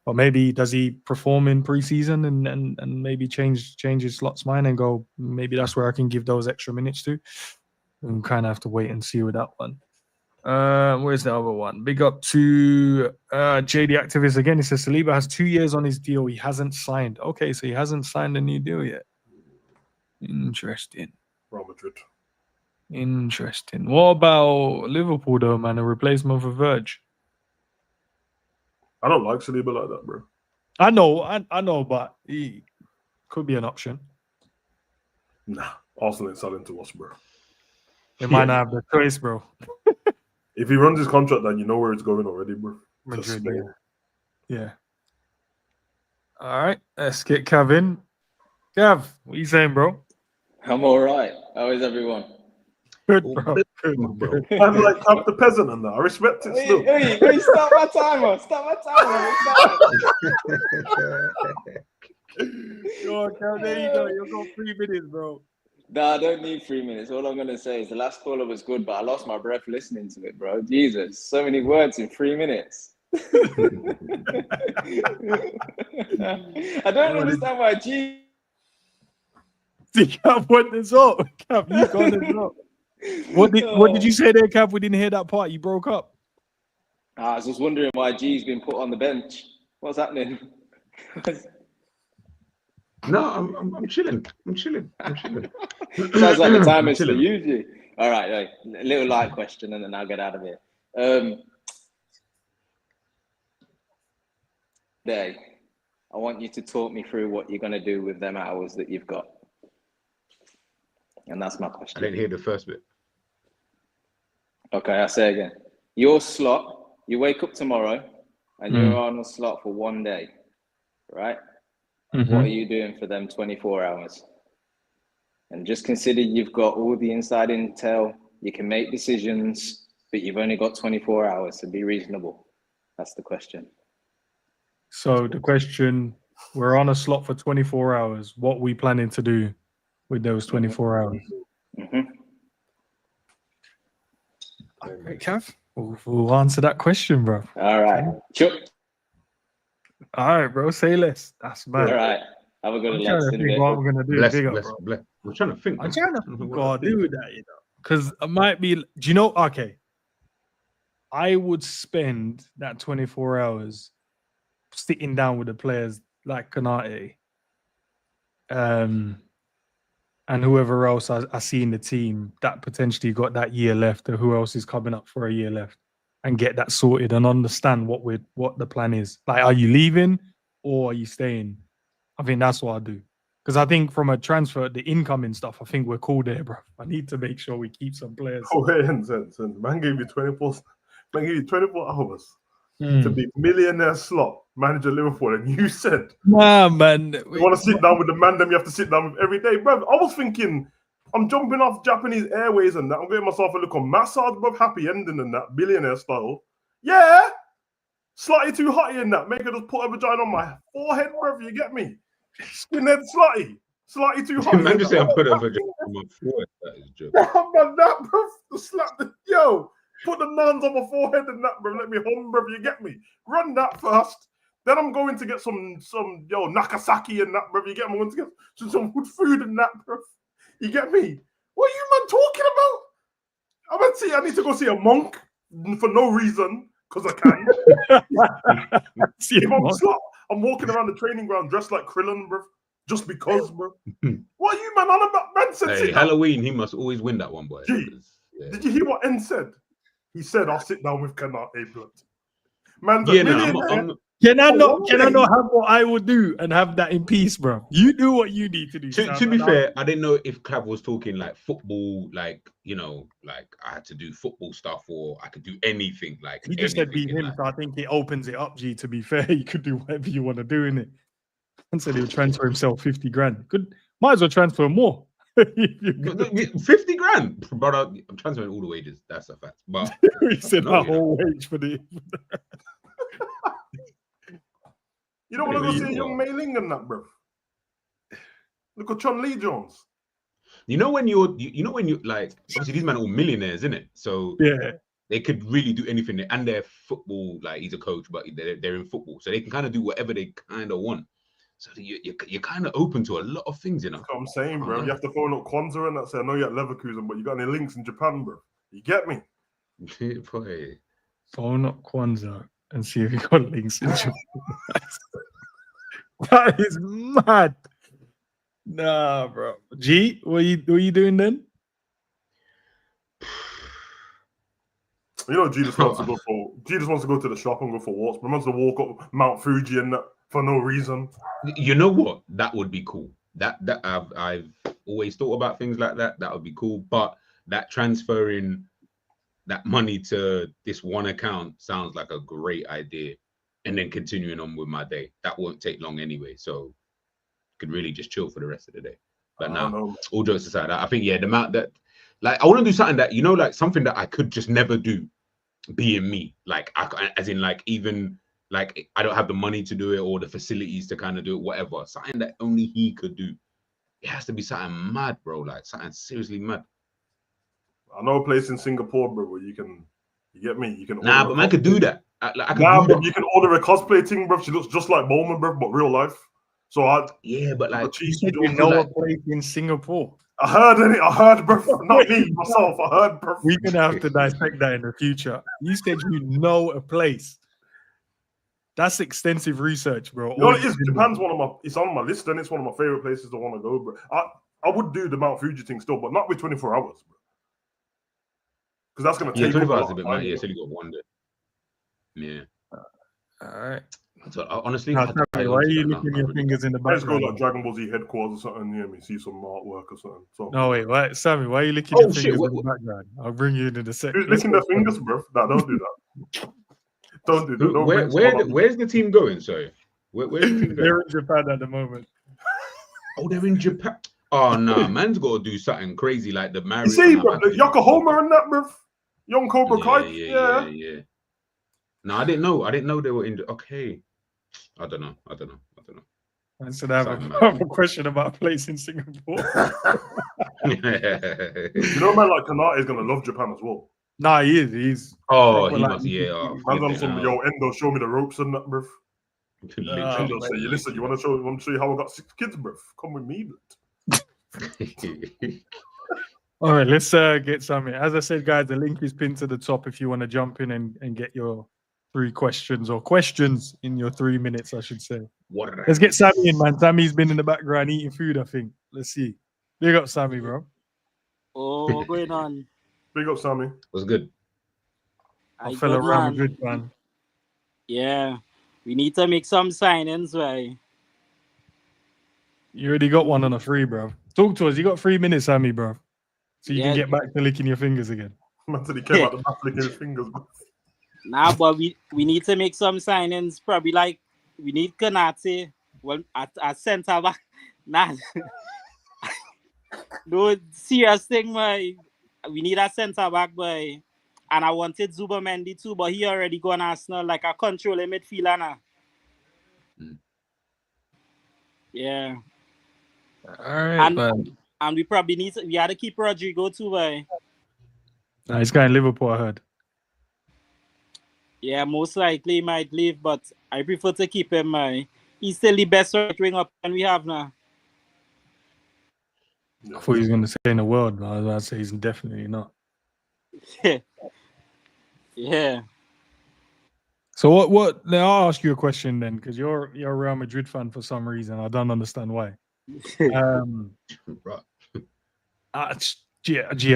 Speaker 1: But maybe does he perform in preseason and maybe change his slot's mind and go, maybe that's where I can give those extra minutes to. And kind of have to wait and see with that one. Where's the other one? Big up to JD Activist again. He says Saliba has 2 years on his deal. He hasn't signed. Okay, so he hasn't signed a new deal yet. Interesting.
Speaker 2: Real Madrid.
Speaker 1: Interesting. What about Liverpool though, man? A replacement for Verge?
Speaker 2: I don't like Saliba like that, bro.
Speaker 1: I know, but he could be an option.
Speaker 2: Nah, Arsenal ain't selling to us, bro.
Speaker 1: They might not have the choice, bro.
Speaker 2: If he runs his contract, then you know where it's going already, bro.
Speaker 1: Madrid, yeah. All right, let's get Cav in. Cav, what are you saying, bro?
Speaker 9: I'm all right. How is everyone?
Speaker 1: Good, bro. Good, bro.
Speaker 2: I'm like Cap the peasant and that. I respect it still.
Speaker 9: Hey, stop my timer. Stop my timer.
Speaker 1: Go on, Cav, there you go. You've got 3 minutes, bro.
Speaker 9: Nah, I don't need 3 minutes. All I'm going to say is the last caller was good, but I lost my breath listening to it, bro. Jesus, so many words in 3 minutes. I don't understand why G.
Speaker 1: See, Cav went this up. Cav, you got this up. What did you say there, Cav? We didn't hear that part. You broke up.
Speaker 9: I was just wondering why G's been put on the bench. What's happening?
Speaker 7: No, I'm chilling. I'm chilling.
Speaker 9: Sounds like the time is for you, G. All right, a little light question, and then I'll get out of here. Day, I want you to talk me through what you're going to do with them hours that you've got. And that's my question.
Speaker 7: I didn't hear the first bit.
Speaker 9: Okay, I'll say again. Your slot, you wake up tomorrow and you're on a slot for 1 day, right? What are you doing for them 24 hours? And just consider you've got all the inside intel, you can make decisions, but you've only got 24 hours, so be reasonable. That's the question.
Speaker 1: So the question, we're on a slot for 24 hours. What are we planning to do with those 24 hours? All right, Cav, we'll answer that question, bro.
Speaker 9: All right. Sure.
Speaker 1: All right, bro. Say less. That's bad.
Speaker 9: All right. Have a good
Speaker 1: I'm trying to think what we're going to do.
Speaker 7: Bless.
Speaker 1: I'm trying to think.
Speaker 7: I'm
Speaker 1: trying to think what to do with that, you know. Because it might be, do you know, okay. I would spend that 24 hours sitting down with the players like Konate, and whoever else I see in the team that potentially got that year left, or who else is coming up for a year left, and get that sorted and understand what the plan is. Like, are you leaving or are you staying? I think that's what I do. Because I think from a transfer, the incoming stuff, I think we're cool there, bro. I need to make sure we keep some players.
Speaker 2: Oh, man gave you 24 hours to be millionaire slot manager Liverpool, and you said,
Speaker 1: "Nah, man,
Speaker 2: you want to sit down with the man them you have to sit down with every day, bro." I was thinking, I'm jumping off Japanese Airways and that. I'm getting myself a little massage, bro. Happy ending and that, billionaire style. Yeah, slightly too hotty in that. Make her just put a vagina on my forehead, bro. You get me? Skinhead slightly too hot.
Speaker 7: Man, just say I put a vagina on my forehead. That is a joke.
Speaker 2: Man, that, bro. Put the nuns on my forehead and that, bro. Let me home, bro. You get me? Run that first. Then I'm going to get some Nakasaki and that, bro. You get me? I'm going to get some good food and that, bro. You get me? What are you, man, talking about? I need to go see a monk for no reason, because I can. I'm walking around the training ground dressed like Krillin, bro. Just because, bro. What are you, man, on about? Man said,
Speaker 7: hey, Halloween, he must always win that one, boy.
Speaker 2: Yeah. Did you hear what N said? He said, "I'll sit down with Konate, blood." Man,
Speaker 1: can I not have what I would do and have that in peace, bro? You do what you need to do.
Speaker 7: To be fair, I didn't know if Cav was talking like football, like, you know, like I had to do football stuff or I could do anything. Like
Speaker 1: he just said beat him, so I think it opens it up. G, to be fair, you could do whatever you want to do in it. And said he'll transfer himself 50 grand. Might as well transfer more.
Speaker 7: 50 grand, brother. I'm transferring all the wages. That's a fact. But
Speaker 1: he said that whole wage for the.
Speaker 2: You don't want to go see a young Mei Ling and that, bro. Look at Chun Lee Jones.
Speaker 7: You know when you like, obviously these men are all millionaires, isn't it? So
Speaker 1: yeah,
Speaker 7: they could really do anything. And they're football, like he's a coach, but they're in football, so they can kind of do whatever they kind of want. So you're kind of open to a lot of things, you know.
Speaker 2: That's what I'm saying, bro. You have to phone up Kwanzaa and that. Say, I know you're at Leverkusen, but you got any links in Japan, bro? You get me?
Speaker 7: Boy.
Speaker 1: Phone up Kwanzaa and see if you got links in Japan. That is mad. Nah, bro. G, what are you doing then?
Speaker 2: You know, G just wants to go to the shop and go for walks. But wants to walk up Mount Fuji and that. for no reason.
Speaker 7: You know what? That would be cool. That I've always thought about things like that. That would be cool. But that transferring that money to this one account sounds like a great idea. And then continuing on with my day. That won't take long anyway. So could really just chill for the rest of the day. But now, all jokes aside, I think, yeah, the amount that, like, I want to do something that, you know, like something that I could just never do being me. Like, as in, like, even, like, I don't have the money to do it or the facilities to kind of do it, whatever. Something that only he could do. It has to be something mad, bro. Like, something seriously mad.
Speaker 2: I know a place in Singapore, bro, where you get me? You can
Speaker 7: Nah, but man could do that. I could
Speaker 2: nah,
Speaker 7: do
Speaker 2: bro,
Speaker 7: that.
Speaker 2: you can order a cosplay thing, bro. She looks just like Bowman, bro, but real life. So
Speaker 7: yeah, but like,
Speaker 1: you know a place in Singapore.
Speaker 2: I heard, bro. Not me, myself. I heard, bro.
Speaker 1: We're gonna have to dissect that in the future. You said you know a place. That's extensive research, bro.
Speaker 2: You know what it is? Japan's it's on my list, and it's one of my favorite places I want to go, bro. I would do the Mount Fuji thing still, but not with 24 hours, bro. Because that's gonna take
Speaker 7: 24 hours a bit, man. Yeah, so you got one day. Yeah.
Speaker 1: All right.
Speaker 7: So, honestly,
Speaker 1: why are you licking your fingers in the background?
Speaker 2: Let's go like Dragon Ball Z headquarters or something near me, see some artwork or something. So.
Speaker 1: No, wait, what? Sammy, why are you licking your fingers in the background? I'll bring you into the set.
Speaker 2: Who's licking their fingers, bro? Nah, don't do that. Don't do that.
Speaker 7: Where's the team going? Sorry. Where's the team going?
Speaker 1: They're in Japan at the moment.
Speaker 7: Oh, they're in Japan. Oh, no, man's got to do something crazy like the marriage.
Speaker 2: You see, bro, the Yokohama and that, bro. Young Cobra Kai.
Speaker 7: Yeah. No, I didn't know. I didn't know they were in. Okay. I don't know.
Speaker 1: I said I have a question about a place in Singapore.
Speaker 2: You know, man, like Kanata is gonna love Japan as well.
Speaker 1: Nah, he is. He's
Speaker 7: he must. Yeah.
Speaker 2: Man's on some Endo, show me the ropes and that, bro. Endo say, listen, you want to show you how I got 6 kids, bro? Come with me,
Speaker 1: All right, let's get something. As I said, guys, the link is pinned to the top if you want to jump in and get your 3 questions or questions in your 3 minutes, I should say. Let's get Sammy in, man. Sammy's been in the background eating food, I think. Let's see. Big up, Sammy, bro.
Speaker 10: Oh, what's going on?
Speaker 2: Big up, Sammy.
Speaker 7: What's good?
Speaker 1: A fellow Real Madrid fan.
Speaker 10: Yeah, we need to make some signings, right?
Speaker 1: You already got one on a free, bro. Talk to us. You got 3 minutes, Sammy, bro. So you can get back to licking your fingers again.
Speaker 2: Man said he came out the back licking his fingers, bro.
Speaker 10: Nah, but we need to make some signings. Probably like we need Kanate. Well, at centre back. Nah, no serious thing, boy. We need a centre back, boy. And I wanted Zubamendi too, but he already gone Arsenal like a controlling midfielder now. Yeah.
Speaker 1: All right,
Speaker 10: and we probably we had to keep Rodrigo too, boy.
Speaker 1: Nah, he's going Liverpool, I heard.
Speaker 10: Yeah, most likely he might leave, but I prefer to keep him. He's still the best right wing up we have now.
Speaker 1: I thought he was going to say in the world, but I was about to say he's definitely not.
Speaker 10: Yeah.
Speaker 1: So what? I'll ask you a question then, because you're a Real Madrid fan for some reason. I don't understand why. I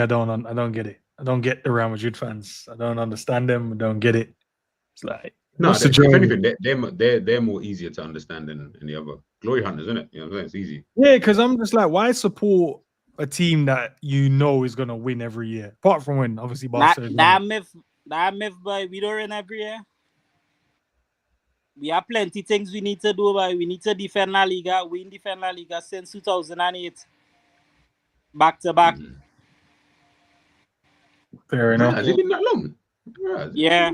Speaker 1: don't get it. I don't get the Real Madrid fans. I don't understand them. I don't get it. It's like
Speaker 7: if anything, they're more easier to understand than the other glory hunters, isn't it? You know what I'm saying? It's easy.
Speaker 1: Yeah, because I'm just like, why support a team that you know is gonna win every year? Apart from when obviously Barcelona.
Speaker 10: That myth, boy. We don't win every year. We have plenty things we need to do, boy. We need to defend La Liga. We defend La Liga since 2008. Back to back.
Speaker 1: Fair enough.
Speaker 7: Has it been that long?
Speaker 10: Yeah.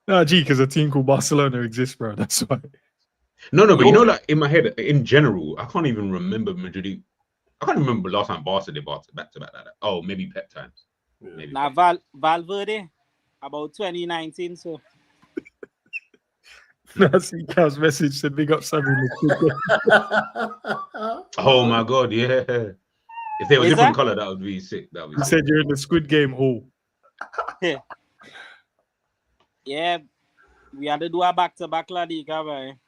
Speaker 1: No, because a team called Barcelona exists, bro. That's why.
Speaker 7: No, but you know, like in my head, in general, I can't even remember Madrid. I can't remember last time Barca did back to back like that. Oh, maybe Pep times. Maybe
Speaker 10: now Valverde about 2019. So.
Speaker 1: I see Cal's message said big up Sammy.
Speaker 7: Oh my god, yeah. If they were different color, that would be sick.
Speaker 1: He said you're in the Squid Game hall.
Speaker 10: Yeah, we had to do a back-to-back La Liga, man.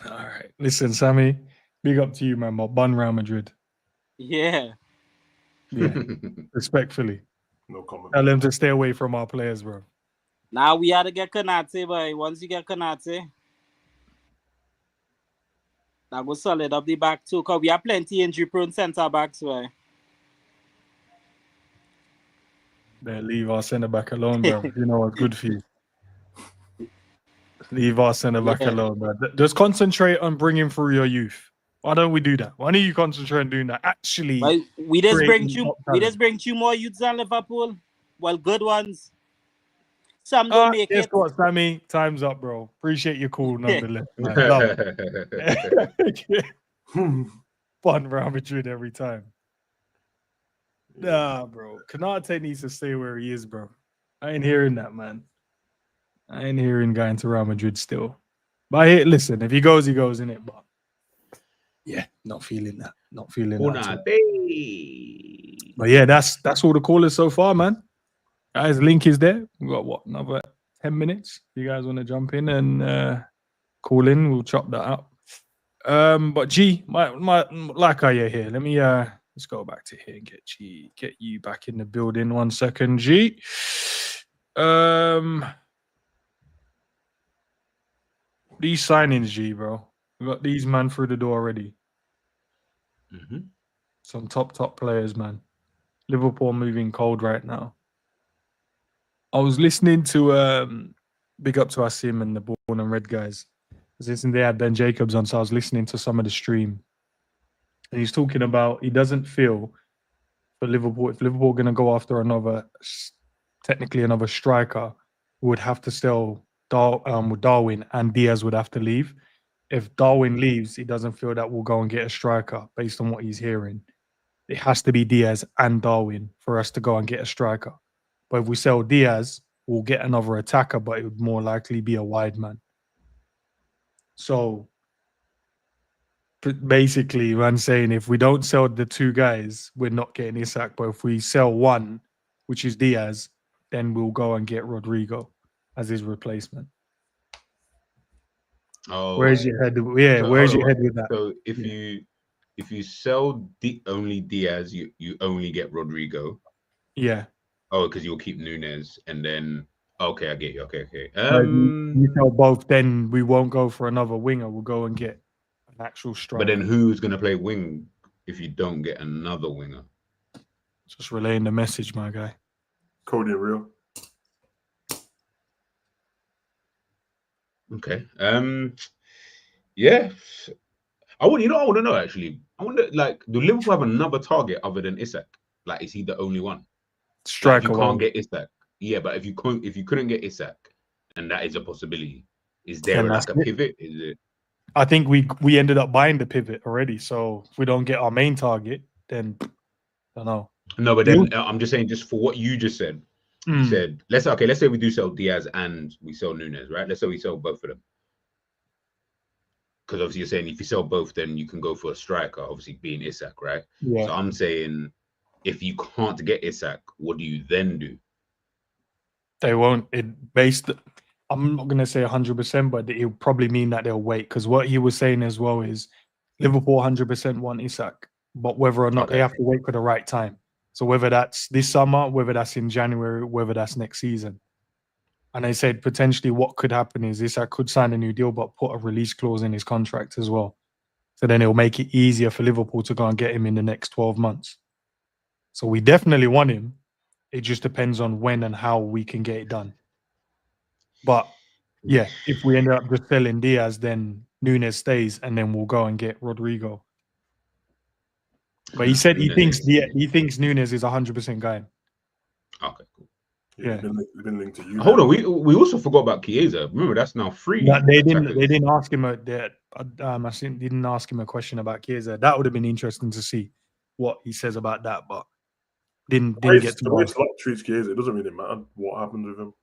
Speaker 1: All right, listen, Sammy, big up to you, man. Bun Real Madrid.
Speaker 10: Yeah.
Speaker 1: Respectfully.
Speaker 2: No comment.
Speaker 1: Tell them to stay away from our players, bro.
Speaker 10: Now we had to get Konate, boy. Once you get Konate, that will solid up the back too. Cause we have plenty injury-prone centre backs, boy.
Speaker 1: There, leave our centre back alone, bro. You know what's good for you. Leave our centre back alone, bro. Just concentrate on bringing through your youth. Why don't we do that? Why don't you concentrate on doing that? Actually,
Speaker 10: Well, we just bring
Speaker 1: creating
Speaker 10: two.
Speaker 1: top
Speaker 10: We
Speaker 1: talent.
Speaker 10: just bring 2 more youths on Liverpool. Well, good ones. Some don't make
Speaker 1: Guess
Speaker 10: it.
Speaker 1: what, Sammy? Time's up, bro. Appreciate your call, nonetheless, man. Love it. Fun Real Madrid every time. Nah, bro. Konate needs to stay where he is, bro. I ain't hearing that, man. I ain't hearing going to Real Madrid still. But hey, listen, if he goes, in it. But yeah, not feeling that. Not feeling that. But yeah, that's all the callers so far, man. Guys, link is there. We've got what, another 10 minutes? If you guys want to jump in and call in, we'll chop that up. But G, my like I here. Let me let's go back to here and get you back in the building. 1 second, G. These signings, G, bro. We got these man through the door already. Some top players, man. Liverpool moving cold right now. I was listening to big up to Asim and the Born and Red guys. Since they had Ben Jacobs on, so I was listening to some of the stream. And he's talking about he doesn't feel for Liverpool, if Liverpool are going to go after technically another striker, would have to sell Darwin, and Diaz would have to leave. If Darwin leaves, he doesn't feel that we'll go and get a striker based on what he's hearing. It has to be Diaz and Darwin for us to go and get a striker. But if we sell Diaz, we'll get another attacker, but it would more likely be a wide man. So basically, I'm saying if we don't sell the 2 guys, we're not getting Isak. But if we sell one, which is Diaz, then we'll go and get Rodrigo as his replacement.
Speaker 7: Oh,
Speaker 1: where's your head? Yeah,
Speaker 7: so,
Speaker 1: where's your head with that?
Speaker 7: So if you sell only Diaz, you only get Rodrigo.
Speaker 1: Yeah.
Speaker 7: Oh, because you'll keep Nunes, and then okay, I get you. Okay.
Speaker 1: You sell both, then we won't go for another winger. We'll go and get an actual striker.
Speaker 7: But then who's going to play wing if you don't get another winger?
Speaker 1: Just relaying the message, my guy.
Speaker 2: Cody and Real.
Speaker 7: Okay. Yeah. I want to know actually. I wonder, like, do Liverpool have another target other than Isak? Like, is he the only one?
Speaker 1: Striker.
Speaker 7: Like, you can't get Isak. Yeah, but if you couldn't get Isak, and that is a possibility, is there like a pivot? Is it?
Speaker 1: I think we ended up buying the pivot already. So if we don't get our main target, then I don't know.
Speaker 7: No, but then I'm just saying, just for what you just said, you said let's say we do sell Diaz and we sell Nunes, right? Let's say we sell both of them. Because obviously you're saying if you sell both, then you can go for a striker, obviously being Isak, right?
Speaker 1: Yeah.
Speaker 7: So I'm saying if you can't get Isak, what do you then do?
Speaker 1: They won't. I'm not going to say 100%, but it'll probably mean that they'll wait. Because what he was saying as well is Liverpool 100% want Isak, but whether or not they have to wait for the right time. So whether that's this summer, whether that's in January, whether that's next season. And they said potentially what could happen is Isak could sign a new deal, but put a release clause in his contract as well. So then it'll make it easier for Liverpool to go and get him in the next 12 months. So we definitely want him. It just depends on when and how we can get it done. But yeah, if we end up just selling Diaz, then Nunes stays, and then we'll go and get Rodrigo. But he said he thinks Nunes is 100% going.
Speaker 7: Okay, cool.
Speaker 2: Yeah, been linked to you.
Speaker 7: Hold on, we also forgot about Chiesa. Remember, that's now free.
Speaker 1: They didn't ask him I didn't ask him a question about Chiesa. That would have been interesting to see what he says about that, but didn't get to.
Speaker 2: The way Slot treats Chiesa, it doesn't really matter what happens with him.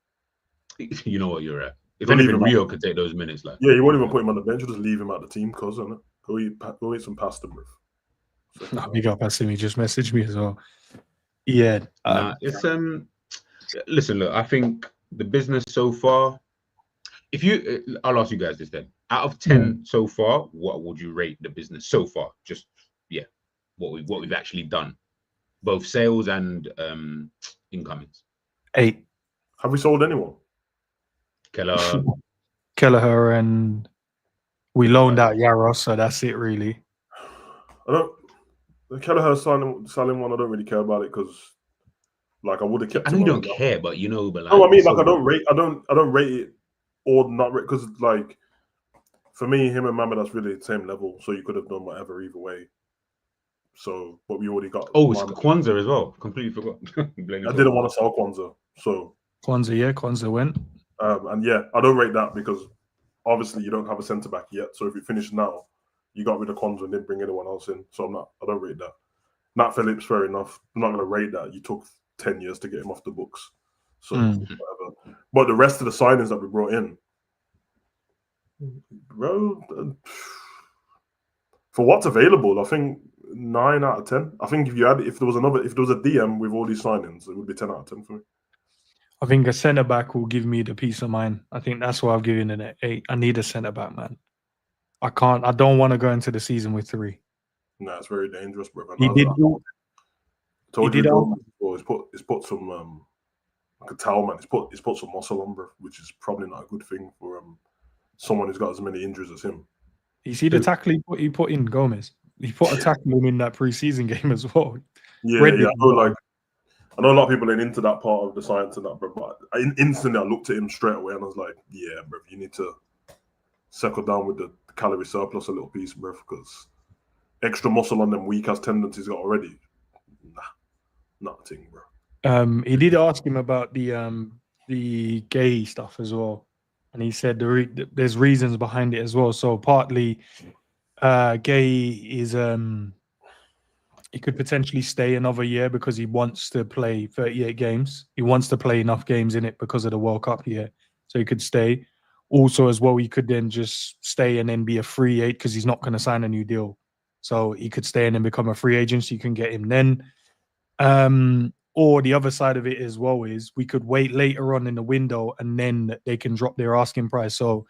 Speaker 7: You know what, you're at. If anything, Rio could take those minutes. Like,
Speaker 2: yeah, you won't even put him on the bench. You'll just leave him at the team, cause on it. Go eat some pasta, bro.
Speaker 1: Big up, Asim. He just messaged me as well. Yeah,
Speaker 7: it's Listen, look, I think the business so far. I'll ask you guys this then. Out of 10 so far, what would you rate the business so far? Just what we've actually done, both sales and incomings.
Speaker 1: 8.
Speaker 2: Have we sold anyone?
Speaker 1: Kelleher, and we loaned out Yaros, so that's it really.
Speaker 2: I don't. The Kelleher selling one, I don't really care about it because, like, I would have kept.
Speaker 7: I know you don't care, but you know, but like,
Speaker 2: no, I mean, like, I don't rate it or not rate because, like, for me, him and Mama, that's really the same level. So you could have done whatever either way. So, but we already got.
Speaker 7: Oh, it's Kwanzaa as well. Completely forgot.
Speaker 2: I didn't want to sell Kwanzaa, so
Speaker 1: Kwanzaa went.
Speaker 2: And yeah, I don't rate that because obviously you don't have a centre back yet. So if you finish now, you got rid of Kwanzaa and didn't bring anyone else in. So I don't rate that. Nat Phillips, fair enough. I'm not going to rate that. You took 10 years to get him off the books. So whatever. But the rest of the signings that we brought in, bro, for what's available, I think 9 out of 10. I think if there was a DM with all these signings, it would be 10 out of 10 for me.
Speaker 1: I think a centre back will give me the peace of mind. I think that's why I've given it an 8. I need a centre back, man. I don't want to go into the season with 3.
Speaker 2: No, it's very dangerous, brother.
Speaker 1: He's
Speaker 2: put some I could tell, man. He's put some muscle on, bro, which is probably not a good thing for someone who's got as many injuries as him.
Speaker 1: You see the tackle he put in Gomez? He put a tackle in that preseason game as well.
Speaker 2: Yeah. I know a lot of people ain't into that part of the science and that, bro. But instantly I looked at him straight away and I was like, yeah, bro, you need to settle down with the calorie surplus a little piece, bro, because extra muscle on them weak ass tendencies got already. Not a thing, bro.
Speaker 1: He did ask him about the gay stuff as well, and he said there's reasons behind it as well. So partly, gay is he could potentially stay another year because he wants to play 38 games. He wants to play enough games in it because of the World Cup here, so he could stay. Also, as well, he could then just stay and then be a free agent because he's not going to sign a new deal. So he could stay and then become a free agent. So you can get him then. Or the other side of it as well is we could wait later on in the window and then they can drop their asking price. So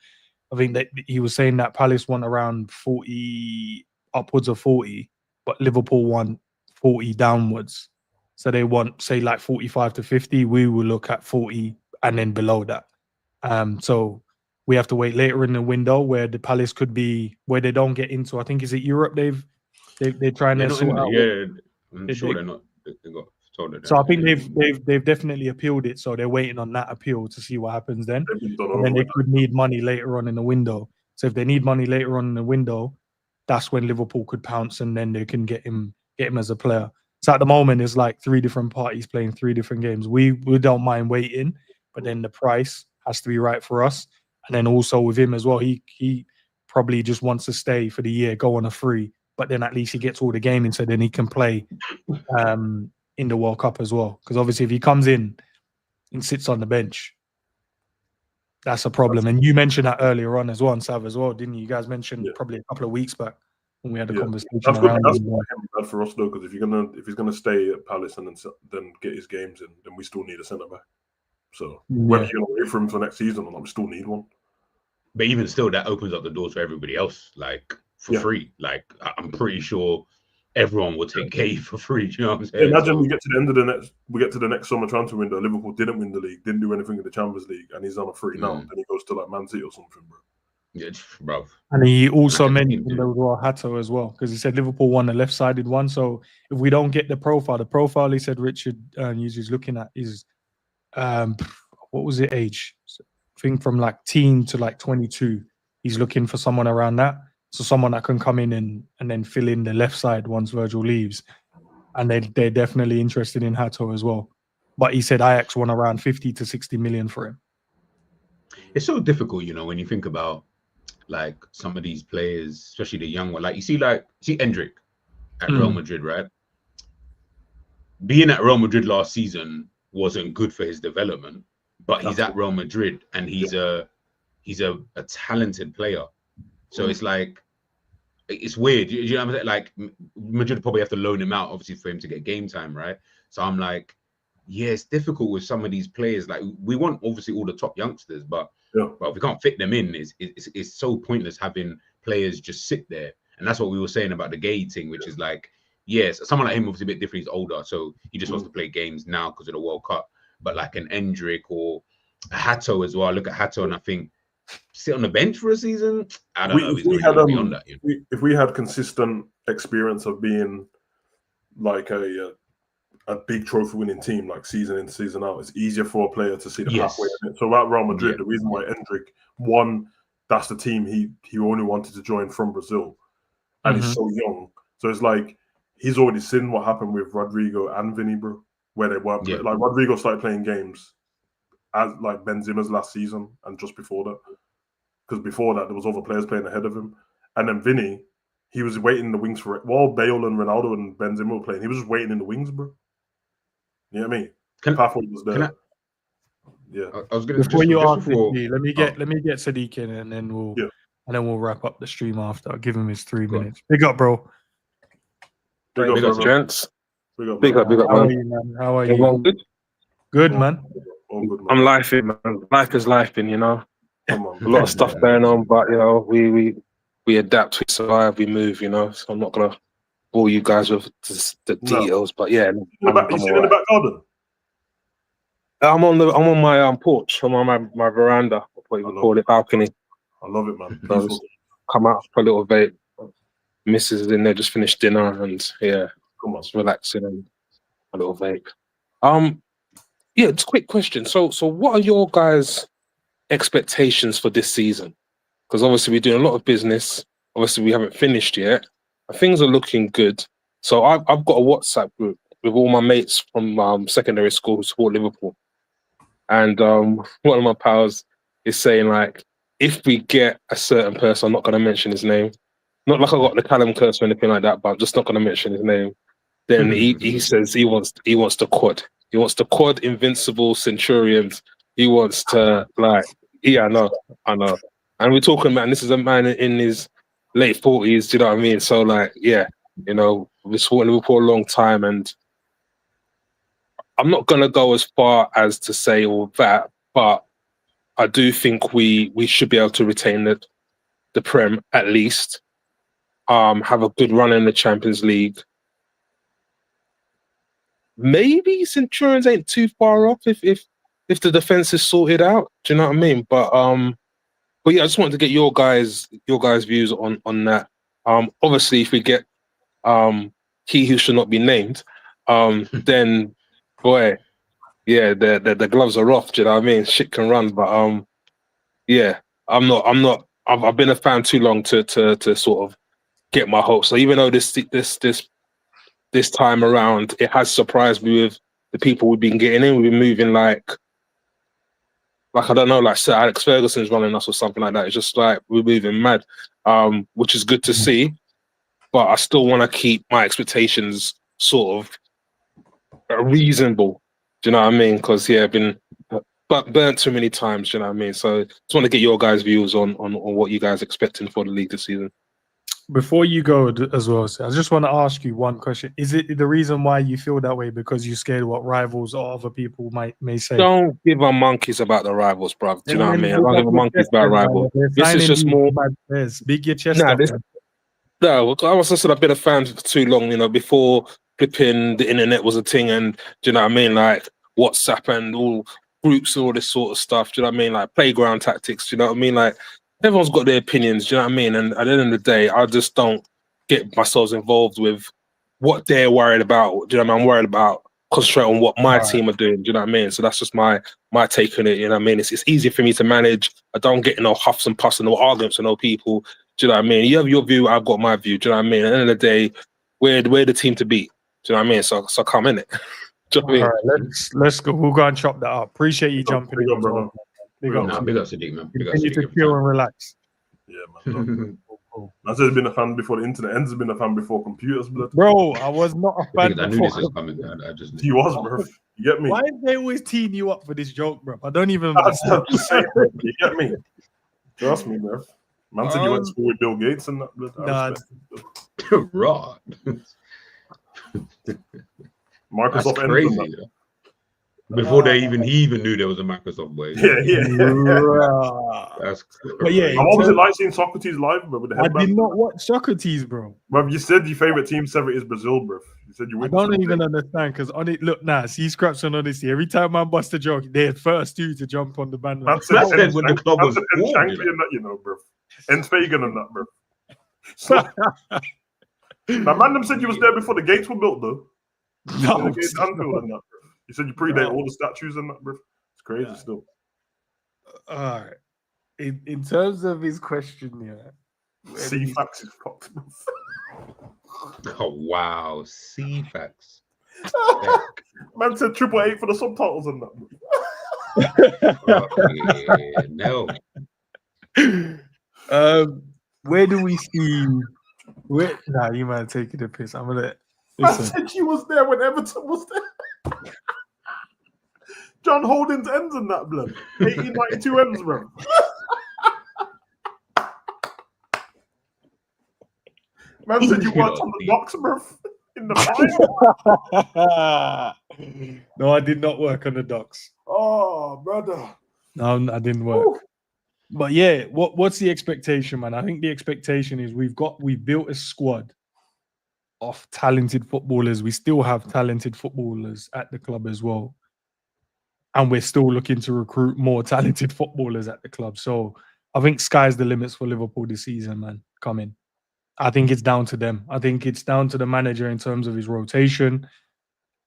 Speaker 1: I think that he was saying that Palace want around 40, upwards of 40, but Liverpool want 40 downwards. So they want, say, like 45 to 50. We will look at 40 and then below that. So we have to wait later in the window where the Palace could be, where they don't get into, I think, is it Europe they're trying to sort out.
Speaker 7: Yeah, I'm sure they're not. They got told that.
Speaker 1: So I think they've definitely appealed it. So they're waiting on that appeal to see what happens then. And then they could need money later on in the window. So if they need money later on in the window, that's when Liverpool could pounce and then they can get him as a player. So at the moment, it's like 3 different parties playing 3 different games. We don't mind waiting, but then the price has to be right for us. And then also with him as well, he probably just wants to stay for the year, go on a free, but then at least he gets all the gaming, so then he can play in the World Cup as well. Because obviously if he comes in and sits on the bench, that's a problem. And you mentioned that earlier on as well, and Sav as well, didn't you? You guys mentioned probably a couple of weeks back when we had a conversation around
Speaker 2: that's bad for us though, because if he's gonna stay at Palace and then get his games in, then we still need a centre back. So whether you're gonna wait for him for next season or not, we still need one.
Speaker 7: But even still, that opens up the doors for everybody else, like for free. Like I'm pretty sure everyone will take K for free. Do you know what I'm saying?
Speaker 2: Imagine we get to the next summer transfer window. Liverpool didn't win the league, didn't do anything in the Champions League, and he's on a free now. Then he goes to like Man City or something, bro.
Speaker 7: Yeah, bro.
Speaker 1: And he also mentioned the Hato as well, because he said Liverpool won a left-sided one. So if we don't get the profile he said Richard is looking at is what was it age? I think from like teen to like 22. He's looking for someone around that. So someone that can come in and then fill in the left side once Virgil leaves. And they're definitely interested in Hato as well. But he said Ajax won around 50 to 60 million for him.
Speaker 7: It's so difficult, you know, when you think about like some of these players, especially the young one. Like you see Endrick at Real Madrid, right? Being at Real Madrid last season wasn't good for his development, but he's at Real Madrid and he's a talented player. So it's like, it's weird. You know what I'm saying? Like Madrid probably have to loan him out, obviously, for him to get game time, right? So I'm like, yeah, it's difficult with some of these players. Like we want obviously all the top youngsters, but if we can't fit them in, it's so pointless having players just sit there. And that's what we were saying about the Gay thing, which is like, yes, someone like him obviously a bit different. He's older, so he just wants to play games now because of the World Cup. But like an Endrick or Hato as well. I look at Hato and I think sit on the bench for a season. I don't know if
Speaker 2: If
Speaker 7: he's
Speaker 2: we
Speaker 7: really
Speaker 2: had
Speaker 7: going to be on that. You know?
Speaker 2: if we had consistent experience of being like a big trophy winning team, like season in, season out, it's easier for a player to see the pathway in it. So at Real Madrid, the reason why Endrick won, that's the team he only wanted to join from Brazil, and he's so young. So it's like he's already seen what happened with Rodrigo and Vinny, bro, where they weren't like Rodrigo started playing games as like Benzema's last season and just before that, because before that there was other players playing ahead of him, and then Vinny, he was waiting in the wings for it while Bale and Ronaldo and Benzema were playing. He was just waiting in the wings, bro. You know what I mean? Pathway was there. Yeah.
Speaker 7: I was gonna
Speaker 1: before you
Speaker 7: just
Speaker 1: ask
Speaker 7: before,
Speaker 1: me, let me get Sadiq in, and then we'll wrap up the stream after. I'll give him his 3 minutes. Big up, bro.
Speaker 11: Big up, gents.
Speaker 2: Big up,
Speaker 11: man.
Speaker 1: How are you, man? How are you?
Speaker 11: Everyone good?
Speaker 1: Good, man.
Speaker 2: All good, man.
Speaker 11: I'm lifing, man. Life is lifing, you know.
Speaker 2: Come on.
Speaker 11: A lot of stuff going on, but you know, we adapt, we survive, we move, you know. So I'm not gonna bore you guys with the details, but yeah,
Speaker 2: you in the back garden?
Speaker 11: I'm on my porch. I'm on my veranda. What you would call it, balcony.
Speaker 2: I love it, man.
Speaker 11: So just come out for a little vape. Mrs. is in there, just finished dinner, and yeah,
Speaker 2: come on,
Speaker 11: just relaxing and a little vape. Yeah, it's a quick question. So what are your guys' expectations for this season? Because obviously we're doing a lot of business. Obviously we haven't finished yet. Things are looking good. So I've got a WhatsApp group with all my mates from secondary school who support Liverpool. And one of my pals is saying, like, if we get a certain person, I'm not going to mention his name, not like I got the Callum curse or anything like that, but I'm just not going to mention his name. Then he says he wants the quad. He wants the quad Invincible Centurions. He wants to, like, yeah, I know. And we're talking, man, this is a man in his late 40s, do you know what I mean? So, like, yeah, you know, we've supported Liverpool a long time, and I'm not going to go as far as to say all that, but I do think we should be able to retain the Prem at least, have a good run in the Champions League. Maybe Centurions ain't too far off if the defense is sorted out. Do you know what I mean? But yeah, I just wanted to get your guys' views on that. Obviously, if we get he who should not be named, then boy, yeah, the gloves are off. Do you know what I mean? Shit can run, but yeah, I'm not. I've been a fan too long to sort of get my hopes. So even though this time around, it has surprised me with the people we've been getting in. We've been moving like I don't know, like Sir Alex Ferguson's running us or something like that. It's just like we're moving mad, which is good to see. But I still want to keep my expectations sort of reasonable. Do you know what I mean? Because yeah, I've been burnt too many times. Do you know what I mean? So just want to get your guys' views on what you guys are expecting for the league this season.
Speaker 1: Before you go as well, I just want to ask you one question. Is it the reason why you feel that way because you're scared what rivals or other people may say?
Speaker 11: Don't give a monkeys about the rivals, bruv. Do you know what I mean? I don't give a monkeys about rivals. This is just more...
Speaker 1: Big your chest up.
Speaker 11: No, I said I've been a fan for too long, you know, before flipping the internet was a thing, and do you know what I mean? Like WhatsApp and all groups and all this sort of stuff. Do you know what I mean? Like playground tactics. Do you know what I mean? Like everyone's got their opinions. Do you know what I mean? And at the end of the day, I just don't get myself involved with what they're worried about. Do you know what I mean? I'm worried about concentrating on what my team are doing. Do you know what I mean? So that's just my take on it. You know what I mean? It's easy for me to manage. I don't get no huffs and puffs and no arguments with no people. Do you know what I mean? You have your view, I've got my view. Do you know what I mean? At the end of the day, we're the team to beat. Do you know what I mean? So come in it. Do you know what I mean?
Speaker 1: All right, let's go. We'll go and chop that up. Appreciate you jumping in,
Speaker 2: brother.
Speaker 1: Big up
Speaker 7: Sadiq, man.
Speaker 1: Continue to chill and relax.
Speaker 2: Yeah, man. I said, been a fan before the internet. En's been a fan before computers, blood.
Speaker 1: Bro, I was not a fan.
Speaker 7: I knew this was coming. I just
Speaker 2: he was, bro. You get me?
Speaker 1: Why do they always teeing you up for this joke, bro? I don't even.
Speaker 2: You get me? Trust me, bro. Man said you went to school with Bill Gates and that.
Speaker 7: Nah, raw.
Speaker 2: Microsoft
Speaker 7: That's crazy. Before he even knew there was a Microsoft boy. That's
Speaker 1: But yeah,
Speaker 7: crazy.
Speaker 2: And what was it like seeing Socrates live, bro? With the
Speaker 1: I
Speaker 2: headband?
Speaker 1: did not watch Socrates, bro.
Speaker 2: Bro, you said your favorite team 7 is Brazil, bro. You said you
Speaker 1: I
Speaker 2: win.
Speaker 1: don't even understand because on it, look, see Scraps on honesty. Every time man bust a joke, they're first two to jump on the bandwagon.
Speaker 2: Man said
Speaker 7: when the club was formed,
Speaker 2: and that, you know, bro. And Fagan and that, bro. Now, man, them said you was there before the gates were built, though.
Speaker 1: No,
Speaker 2: The gates Anfield and that, bro. You said you predate all the statues and that, bro. It's crazy still.
Speaker 1: All right. In terms of his question, yeah.
Speaker 2: C-Fax is fucked, bro.
Speaker 7: Oh wow, C-Fax.
Speaker 2: Man said 888 for the subtitles and that, bro.
Speaker 7: No.
Speaker 1: Where do we see? Nah, you might take it a piss. I'm gonna.
Speaker 2: Man said you was there when Everton was there. John Holding's ends and that, blood. 1892 ends, bro. Man said you worked on the docks, bro. In the final.
Speaker 1: No, I did not work on the docks.
Speaker 2: Oh, brother.
Speaker 1: No, I didn't work.
Speaker 2: Ooh.
Speaker 1: But yeah, what's the expectation, man? I think the expectation is we've built a squad of talented footballers. We still have talented footballers at the club as well. And we're still looking to recruit more talented footballers at the club. So I think sky's the limits for Liverpool this season, man. Coming. I think it's down to them. I think it's down to the manager in terms of his rotation,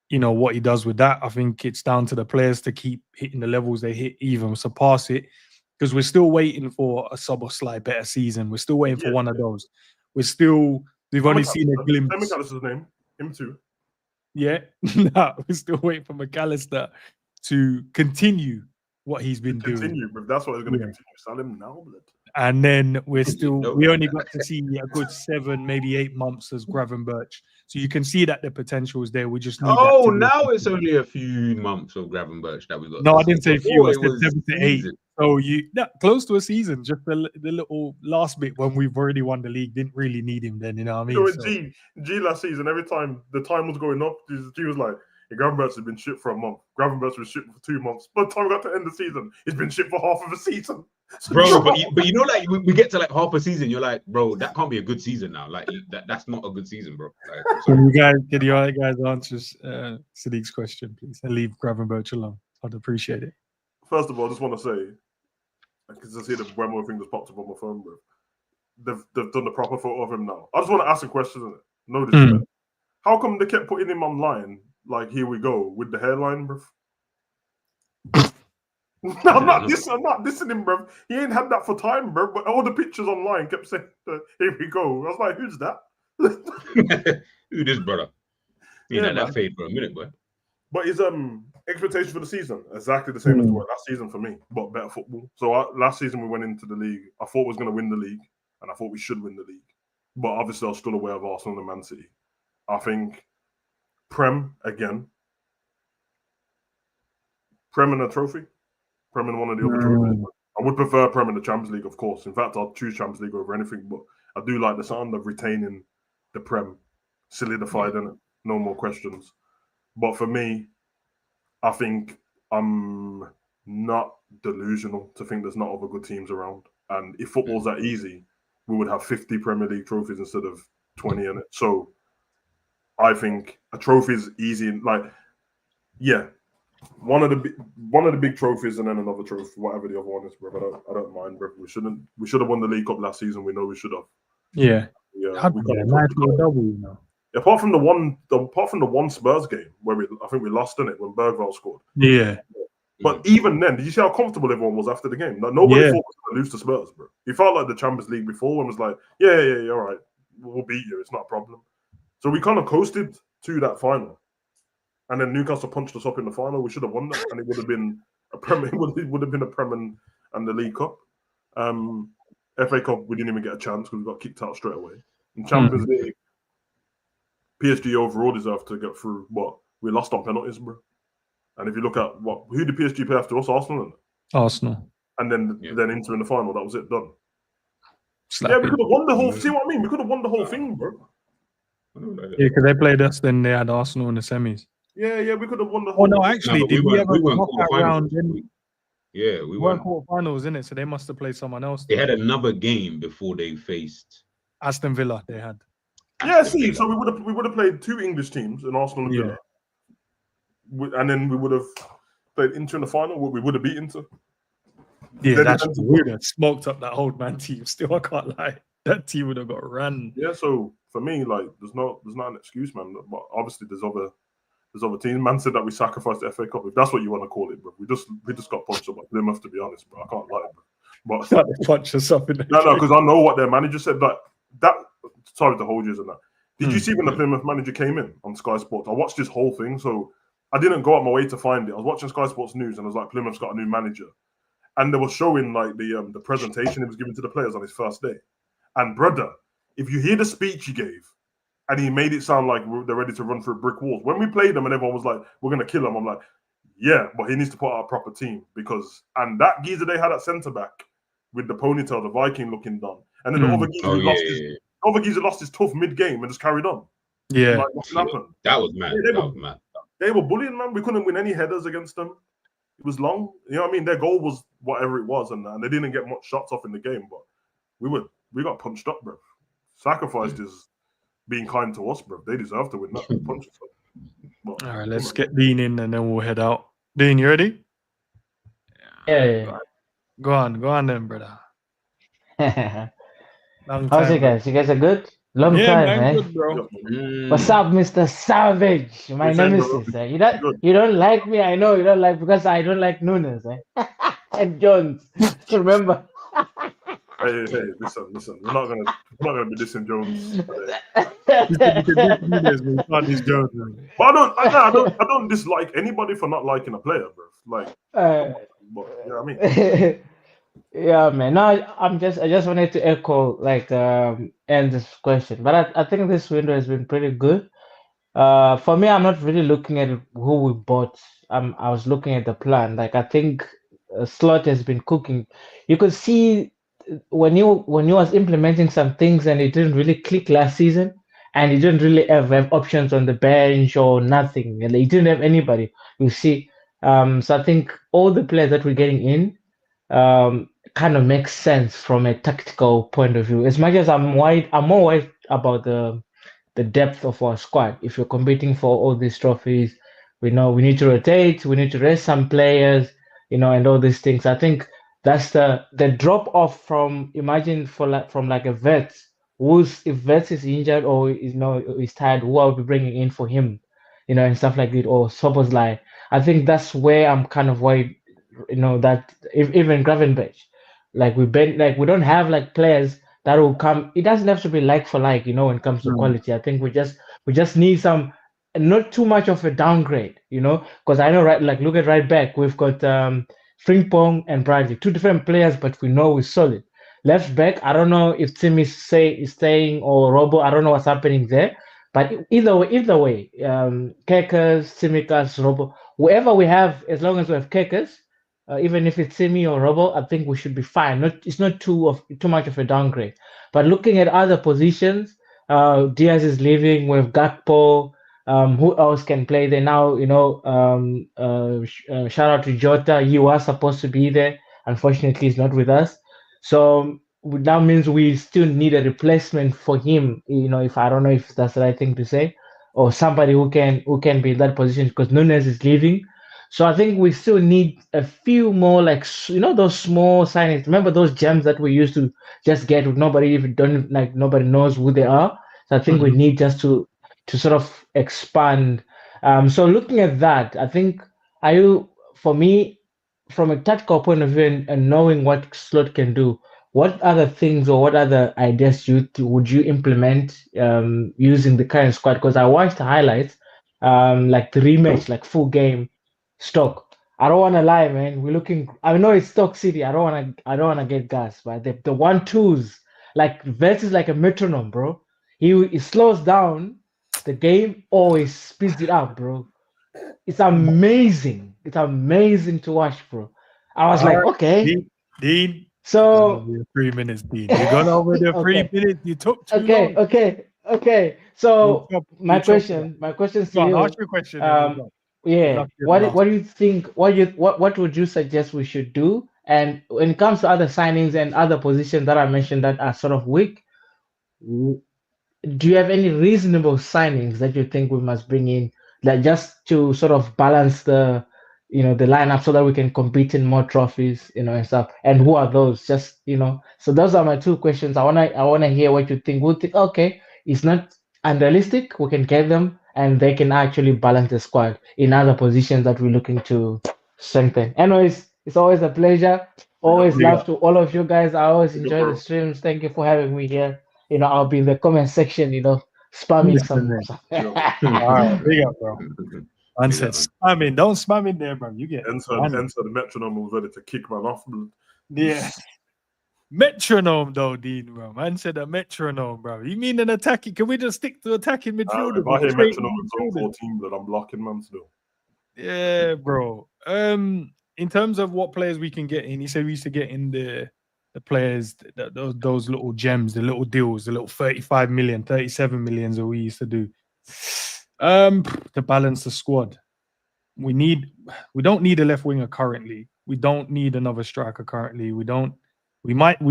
Speaker 1: you know, what he does with that. I think it's down to the players to keep hitting the levels they hit, even surpass it, because we're still waiting for a sub or slight better season. We're still waiting for one of those. We've only seen a glimpse.
Speaker 2: McAllister's name, him too.
Speaker 1: Yeah, no, we're still waiting for McAllister to continue what he's been doing.
Speaker 2: But that's what he's going to continue. Sell him now, blood.
Speaker 1: And then we only got to see a good 7, maybe 8 months as Gravenberch. So you can see that the potential is there. We just need
Speaker 7: now it's only a few months of Gravenberch that we got.
Speaker 1: No, I didn't say few. I said 7 to 8.
Speaker 7: season.
Speaker 1: So close to a season. Just the little last bit when we've already won the league. Didn't really need him then, you know what I mean?
Speaker 2: So G last season, every time the time was going up, G was like, Gravenberch has been shit for a month. Gravenberch was shit for 2 months. By the time we got to end the season, he's been shit for half of a season.
Speaker 7: Bro, but you know, like we get to like half a season, you're like, bro, that can't be a good season now. Like that's not a good season, bro. Like,
Speaker 1: can you guys answer Sadiq's question, please, and leave Gravenberch alone? I'd appreciate it.
Speaker 2: First of all, I just want to say, because I see the Bremo thing just popped up on my phone, bro. They've done the proper photo of him now. I just want to ask a question. No disrespect. How come they kept putting him online? Like, here we go with the hairline, bro. No, I'm not dissing him, bro. He ain't had that for time, bro. But all the pictures online kept saying, "Here we go." I was like, "Who's that?"
Speaker 7: Who this brother? You know that fade for a minute, boy.
Speaker 2: But his expectation for the season exactly the same as what last season for me, but better football. So last season we went into the league. I thought we was going to win the league, and I thought we should win the league. But obviously, I was still aware of Arsenal and Man City. I think Prem again. Prem and a trophy. Prem and one of the other trophies. I would prefer Prem in the Champions League, of course. In fact, I'd choose Champions League over anything. But I do like the sound of retaining the Prem, solidified in it. No more questions. But for me, I think I'm not delusional to think there's not other good teams around. And if football's that easy, we would have 50 Premier League trophies instead of 20 in it. So I think a trophy is easy. Like, yeah, one of the big trophies and then another trophy, whatever the other one is, bro. I don't mind, bro. We should have won the League Cup last season. We know we should have.
Speaker 1: Yeah.
Speaker 2: Double, you know. Apart from the one Spurs game where I think we lost in it when Bergvall scored.
Speaker 1: Yeah.
Speaker 2: But even then, did you see how comfortable everyone was after the game? Like, nobody thought we were going to lose to Spurs, bro. It felt like the Champions League before and was like, yeah, all right, we'll beat you. It's not a problem. So we kind of coasted to that final. And then Newcastle punched us up in the final. We should have won that, and it would have been a Prem. It would have been a Prem and the League Cup. FA Cup, we didn't even get a chance because we got kicked out straight away. In Champions League, PSG overall deserved to get through, but we lost on penalties, bro. And if you look at who did PSG play after us, Arsenal. And then Inter in the final. That was it, done. Yeah, we could have won the whole. See what I mean? We could have won the whole thing, bro.
Speaker 1: Yeah, because they played us, then they had Arsenal in the semis.
Speaker 2: Yeah, we could have won the
Speaker 1: Oh
Speaker 2: whole.
Speaker 1: no, actually,
Speaker 7: but
Speaker 1: did we ever
Speaker 7: we weren't
Speaker 1: knockout round?
Speaker 7: quarterfinals. Yeah, we
Speaker 1: We weren't
Speaker 7: weren't.
Speaker 1: quarterfinals, innit? So they must have played someone else.
Speaker 7: They had another game before they faced
Speaker 1: Aston Villa. They had.
Speaker 2: Yeah,
Speaker 7: Aston
Speaker 2: see,
Speaker 7: Villa.
Speaker 2: so we would have played 2 English teams in Arsenal and
Speaker 1: Yeah.
Speaker 2: Villa, and then we would have played Inter in the final. We would have beat Inter.
Speaker 1: Yeah,
Speaker 2: Then
Speaker 1: that's
Speaker 2: defensive
Speaker 1: we would have smoked up that old man team. Still, I can't lie. That team would have got ran.
Speaker 2: Yeah, so for me, like, there's not an excuse, man. But obviously, there's other teams. Man said that we sacrificed the FA Cup. If that's what you want to call it, bro, we just got punched up by Plymouth. To be honest, bro, I can't lie, bro. But
Speaker 1: Got to punch us up in the
Speaker 2: no, because I know what their manager said. That sorry to hold you and that. Did you see when the Plymouth manager came in on Sky Sports? I watched this whole thing, so I didn't go out my way to find it. I was watching Sky Sports News, and I was like, Plymouth's got a new manager, and they were showing like the presentation he was giving to the players on his first day. And brother, if you hear the speech he gave, and he made it sound like they're ready to run through brick walls. When we played them, and everyone was like, "We're gonna kill him," I'm like, "Yeah, but he needs to put out a proper team because." And that geezer they had at centre back with the ponytail, the Viking looking done, and then the other geezer other geezer lost his tough mid game and just carried on.
Speaker 1: Yeah,
Speaker 2: like, what happened?
Speaker 7: That was mad. That was mad.
Speaker 2: They were bullying, man. We couldn't win any headers against them. It was long. You know what I mean? Their goal was whatever it was, and they didn't get much shots off in the game. But we got punched up, bro. Sacrificed is being kind to us, bro. They deserve to win that. Punch us up. But,
Speaker 1: all right, let's get Dean in, and then we'll head out. Dean, you ready?
Speaker 12: Yeah.
Speaker 1: Go on, then, brother. Long
Speaker 12: How's
Speaker 1: time,
Speaker 12: it, guys? You guys are good? Long
Speaker 1: Yeah,
Speaker 12: time,
Speaker 1: man,
Speaker 12: man.
Speaker 1: good, bro.
Speaker 12: What's up, Mr. Savage? My
Speaker 2: Yes, sir,
Speaker 12: nemesis.
Speaker 2: bro.
Speaker 12: You don't like me. I know you don't like because I don't like Nunes. And Jones. Remember?
Speaker 2: Hey, listen. We're not gonna be dissing Jones. But I don't dislike anybody for not liking a player, bro. Like, but you know what I mean?
Speaker 12: Yeah, man. No, I just wanted to echo like end this question, but I think this window has been pretty good. For me, I'm not really looking at who we bought. I was looking at the plan. Like I think Slot has been cooking. You could see when he was implementing some things and it didn't really click last season, and he didn't really have options on the bench or nothing. And he didn't have anybody. You see, so I think all the players that we're getting in kind of makes sense from a tactical point of view. As much as I'm more worried about the depth of our squad. If you're competing for all these trophies, we know we need to rotate, we need to rest some players, and all these things. I think that's the drop off from imagine from a vet if vet is injured or is tired, who are we bringing in for him, and stuff like that, or Soboslai. I think that's where I'm kind of worried, that even Gravenberch, we don't have players that will come. It doesn't have to be like for like, when it comes to quality. I think we just need some, not too much of a downgrade, because I know look at right back, we've got Frimpong and Bradley, 2 different players, but we know we're solid. Left back, I don't know if Tim is staying or Robo. I don't know what's happening there, but either way, Kekas, Tsimikas, Robo, whoever we have, as long as we have Kekas. Even if it's Simi or Robo, I think we should be fine. It's not too much of a downgrade. But looking at other positions, Diaz is leaving with Gakpo. Who else can play there now? Shout out to Jota. He was supposed to be there. Unfortunately, he's not with us. So that means we still need a replacement for him. If I don't know if that's the right thing to say, or somebody who can be in that position because Nunes is leaving. So I think we still need a few more, those small signings. Remember those gems that we used to just get with nobody knows who they are. So I think we need just to sort of expand. So looking at that, I think for me, from a tactical point of view and knowing what Slot can do, what other things or what other ideas would you implement using the current squad? Because I watched the highlights, the rematch, full game. Stock. I don't want to lie, man. I know it's Stock City. I don't want to get gas, but the 1-2s, Vets is like a metronome, bro. He slows down the game or he speeds it up, bro. It's amazing. It's amazing to watch, bro. I was okay.
Speaker 1: Dean.
Speaker 12: So
Speaker 1: 3 minutes, Dean. You gone over the 3 minutes. You took too long.
Speaker 12: Okay. Okay, so my question to
Speaker 1: Go on,
Speaker 12: you,
Speaker 1: ask your question. Then we'll go.
Speaker 12: yeah,
Speaker 1: Lucky at the last.
Speaker 12: what do you think? What would you suggest we should do? And when it comes to other signings and other positions that I mentioned that are sort of weak, do you have any reasonable signings that you think we must bring in, like just to sort of balance the, the lineup so that we can compete in more trophies, and stuff? And who are those? Just, so those are my two questions. I wanna hear what you think. We'll think, okay, it's not unrealistic. We can get them, and they can actually balance the squad in other positions that we're looking to strengthen. Anyways, it's always a pleasure. Always love to all of you guys. I always enjoy the streams. Thank you for having me here. I'll be in the comment section, spamming some.
Speaker 1: All right, big up, bro. Man said spamming. Don't spam in there, bro. You get
Speaker 2: enter the metronome was ready to kick man off.
Speaker 1: Yeah. Metronome though, Dean, bro. Man said a metronome, bro. You mean an attacking? Can we just stick to attacking midfielder?
Speaker 2: If I hear metronome in zone 14, but I'm blocking man still.
Speaker 1: Yeah, bro. In terms of what players we can get in, he said we used to get in the players, those little gems, the little deals, the little 35 million, 37 millions that we used to do. To balance the squad. We don't need a left winger currently. We don't need another striker currently. We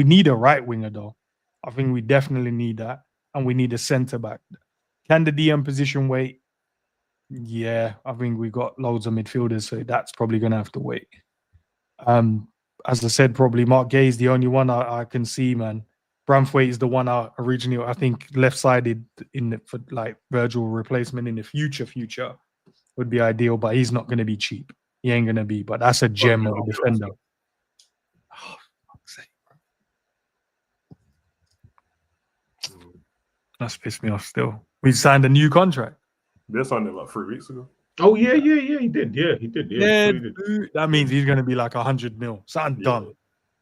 Speaker 1: need a right winger though. I think we definitely need that. And we need a centre back. Can the DM position wait? Yeah, I think we got loads of midfielders, so that's probably gonna have to wait. As I said, probably Mark Gay is the only one I can see, man. Bramthwaite is the one I think left-sided for like Virgil replacement in the future would be ideal, but he's not going to be cheap. He ain't going to be, but that's a gem of a defender. Oh, fuck's sake, bro. That's pissed me off still. We signed a new contract.
Speaker 2: They signed it like 3 weeks ago.
Speaker 7: Oh, yeah, he did. Yeah, he did. Yeah,
Speaker 1: that means he's going to be like 100 mil. Something dumb.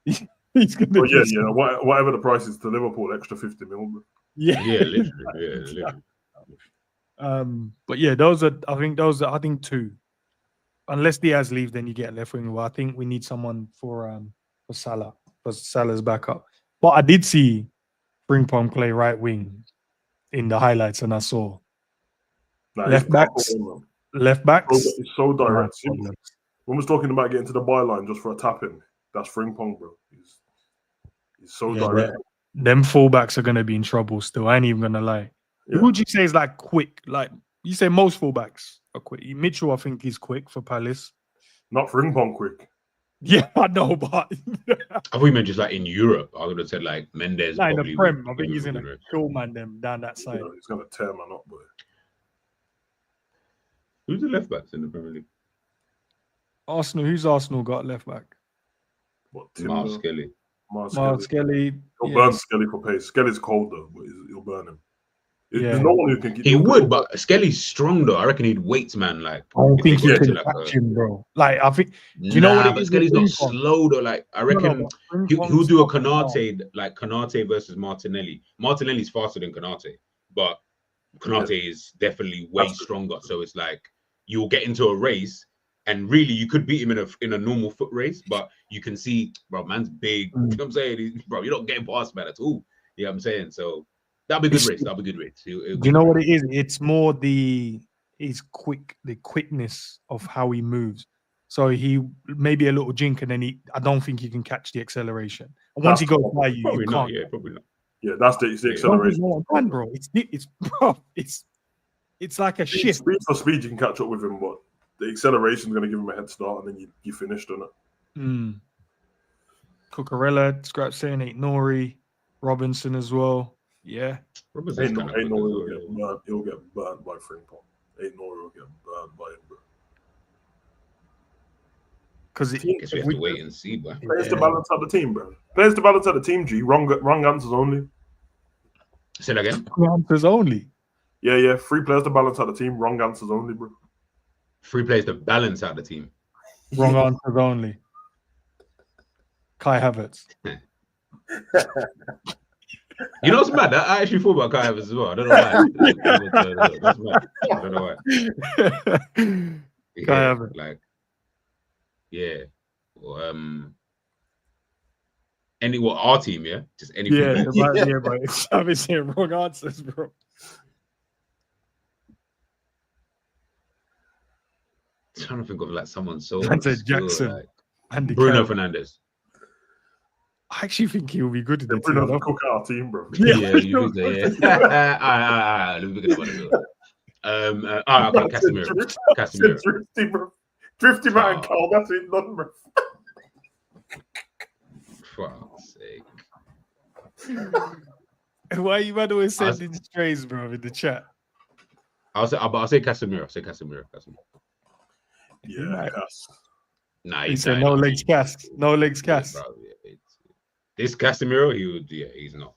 Speaker 1: He's going to
Speaker 2: whatever the price is to Liverpool, extra 50 mil. Bro.
Speaker 1: Yeah,
Speaker 7: literally.
Speaker 1: But yeah, I think two. Unless Diaz leaves, then you get left wing. Well, I think we need someone for Salah, for Salah's backup. But I did see Frimpong play right wing in the highlights, and I saw left backs.
Speaker 2: It's so direct. When we was talking about getting to the byline just for a tap in, that's Frimpong, bro. He's so direct.
Speaker 1: Them fullbacks are gonna be in trouble still. I ain't even gonna lie. Yeah. Who would you say is like quick? Like you say, most fullbacks are quick. Mitchell, I think, is quick for Palace.
Speaker 2: Not Frimpong quick.
Speaker 1: Yeah, I know, but
Speaker 7: I thought you meant just like in Europe. I would have said like Mendes.
Speaker 1: Like in the Prem, I think he's gonna kill man them down that side.
Speaker 2: He's gonna tear man up, boy.
Speaker 7: Who's the left backs in the Premier League?
Speaker 1: Arsenal. Who's Arsenal got left back?
Speaker 7: Miles Skelly.
Speaker 2: Miles
Speaker 1: Skelly.
Speaker 2: You'll burn Skelly for pace. Skelly's cold though, but you'll burn him. There's no one who can
Speaker 7: He would, but Skelly's strong though. I reckon he'd weights man. Like
Speaker 1: I don't think he can catch him, bro. Like I think. Do you know what it is?
Speaker 7: Skelly's not slow though. Like I reckon he'll do a Konate, like Konate versus Martinelli. Martinelli's faster than Konate, but Konate is definitely way stronger. So it's like you'll get into a race. And really, you could beat him in a normal foot race, but you can see, bro, man's big. You know what I'm saying? Bro, you're not getting past man at all. You know what I'm saying? So that'll be a good race. That'll be a good race.
Speaker 1: Do you know what it is? It's more the quickness of how he moves. So he may be a little jink, and then I don't think he can catch the acceleration. And once he goes by you, you can't.
Speaker 7: Yeah, probably not.
Speaker 2: Yeah, that's the acceleration.
Speaker 1: Bro, it's like a shift.
Speaker 2: Speed for speed, you can catch up with him, but the acceleration is going to give him a head start, and then you finished on it.
Speaker 1: Cucurella, Scrap saying Nori, Robinson as well. Yeah.
Speaker 2: Robinson will get burned by Frimpong. Nori will get burned by him, bro.
Speaker 1: Because
Speaker 7: we have to wait and see, bro.
Speaker 2: Players to balance out the team, bro. Players to balance out the team, G. Wrong answers only.
Speaker 7: Say that again.
Speaker 1: Wrong answers only.
Speaker 2: Yeah. 3 players to balance out the team. Wrong answers only, bro.
Speaker 7: 3 players to balance out the team.
Speaker 1: Wrong answers only. Kai Havertz.
Speaker 7: You know what's mad? I actually thought about Kai Havertz as well. I don't know why. That's mad. I don't know why.
Speaker 1: Kai Havertz.
Speaker 7: Like, yeah. our team, yeah? Just anything.
Speaker 1: Yeah,
Speaker 7: else.
Speaker 1: yeah, bro. Savage saying wrong answers, bro.
Speaker 7: I'm trying to think of like someone so
Speaker 1: Hunter
Speaker 7: obscure,
Speaker 1: Jackson,
Speaker 7: like
Speaker 1: Andy
Speaker 7: Bruno
Speaker 1: Carroll.
Speaker 7: Fernandes.
Speaker 1: I actually think he'll be good in the team.
Speaker 2: Bruno's a cook our team, bro.
Speaker 7: Yeah, you think so, yeah. Let me pick it up on the okay, Casemiro.
Speaker 2: Drifty man, Carl, that's it, nothing, bro.
Speaker 7: Fuck's sake.
Speaker 1: Why you man always sending strays, bro, in the chat?
Speaker 7: I'll say Casemiro.
Speaker 2: Yeah, Cass.
Speaker 7: Nah,
Speaker 1: He said no legs cast. No legs
Speaker 7: Yeah,
Speaker 1: cast.
Speaker 7: bro, this Casemiro, he's not.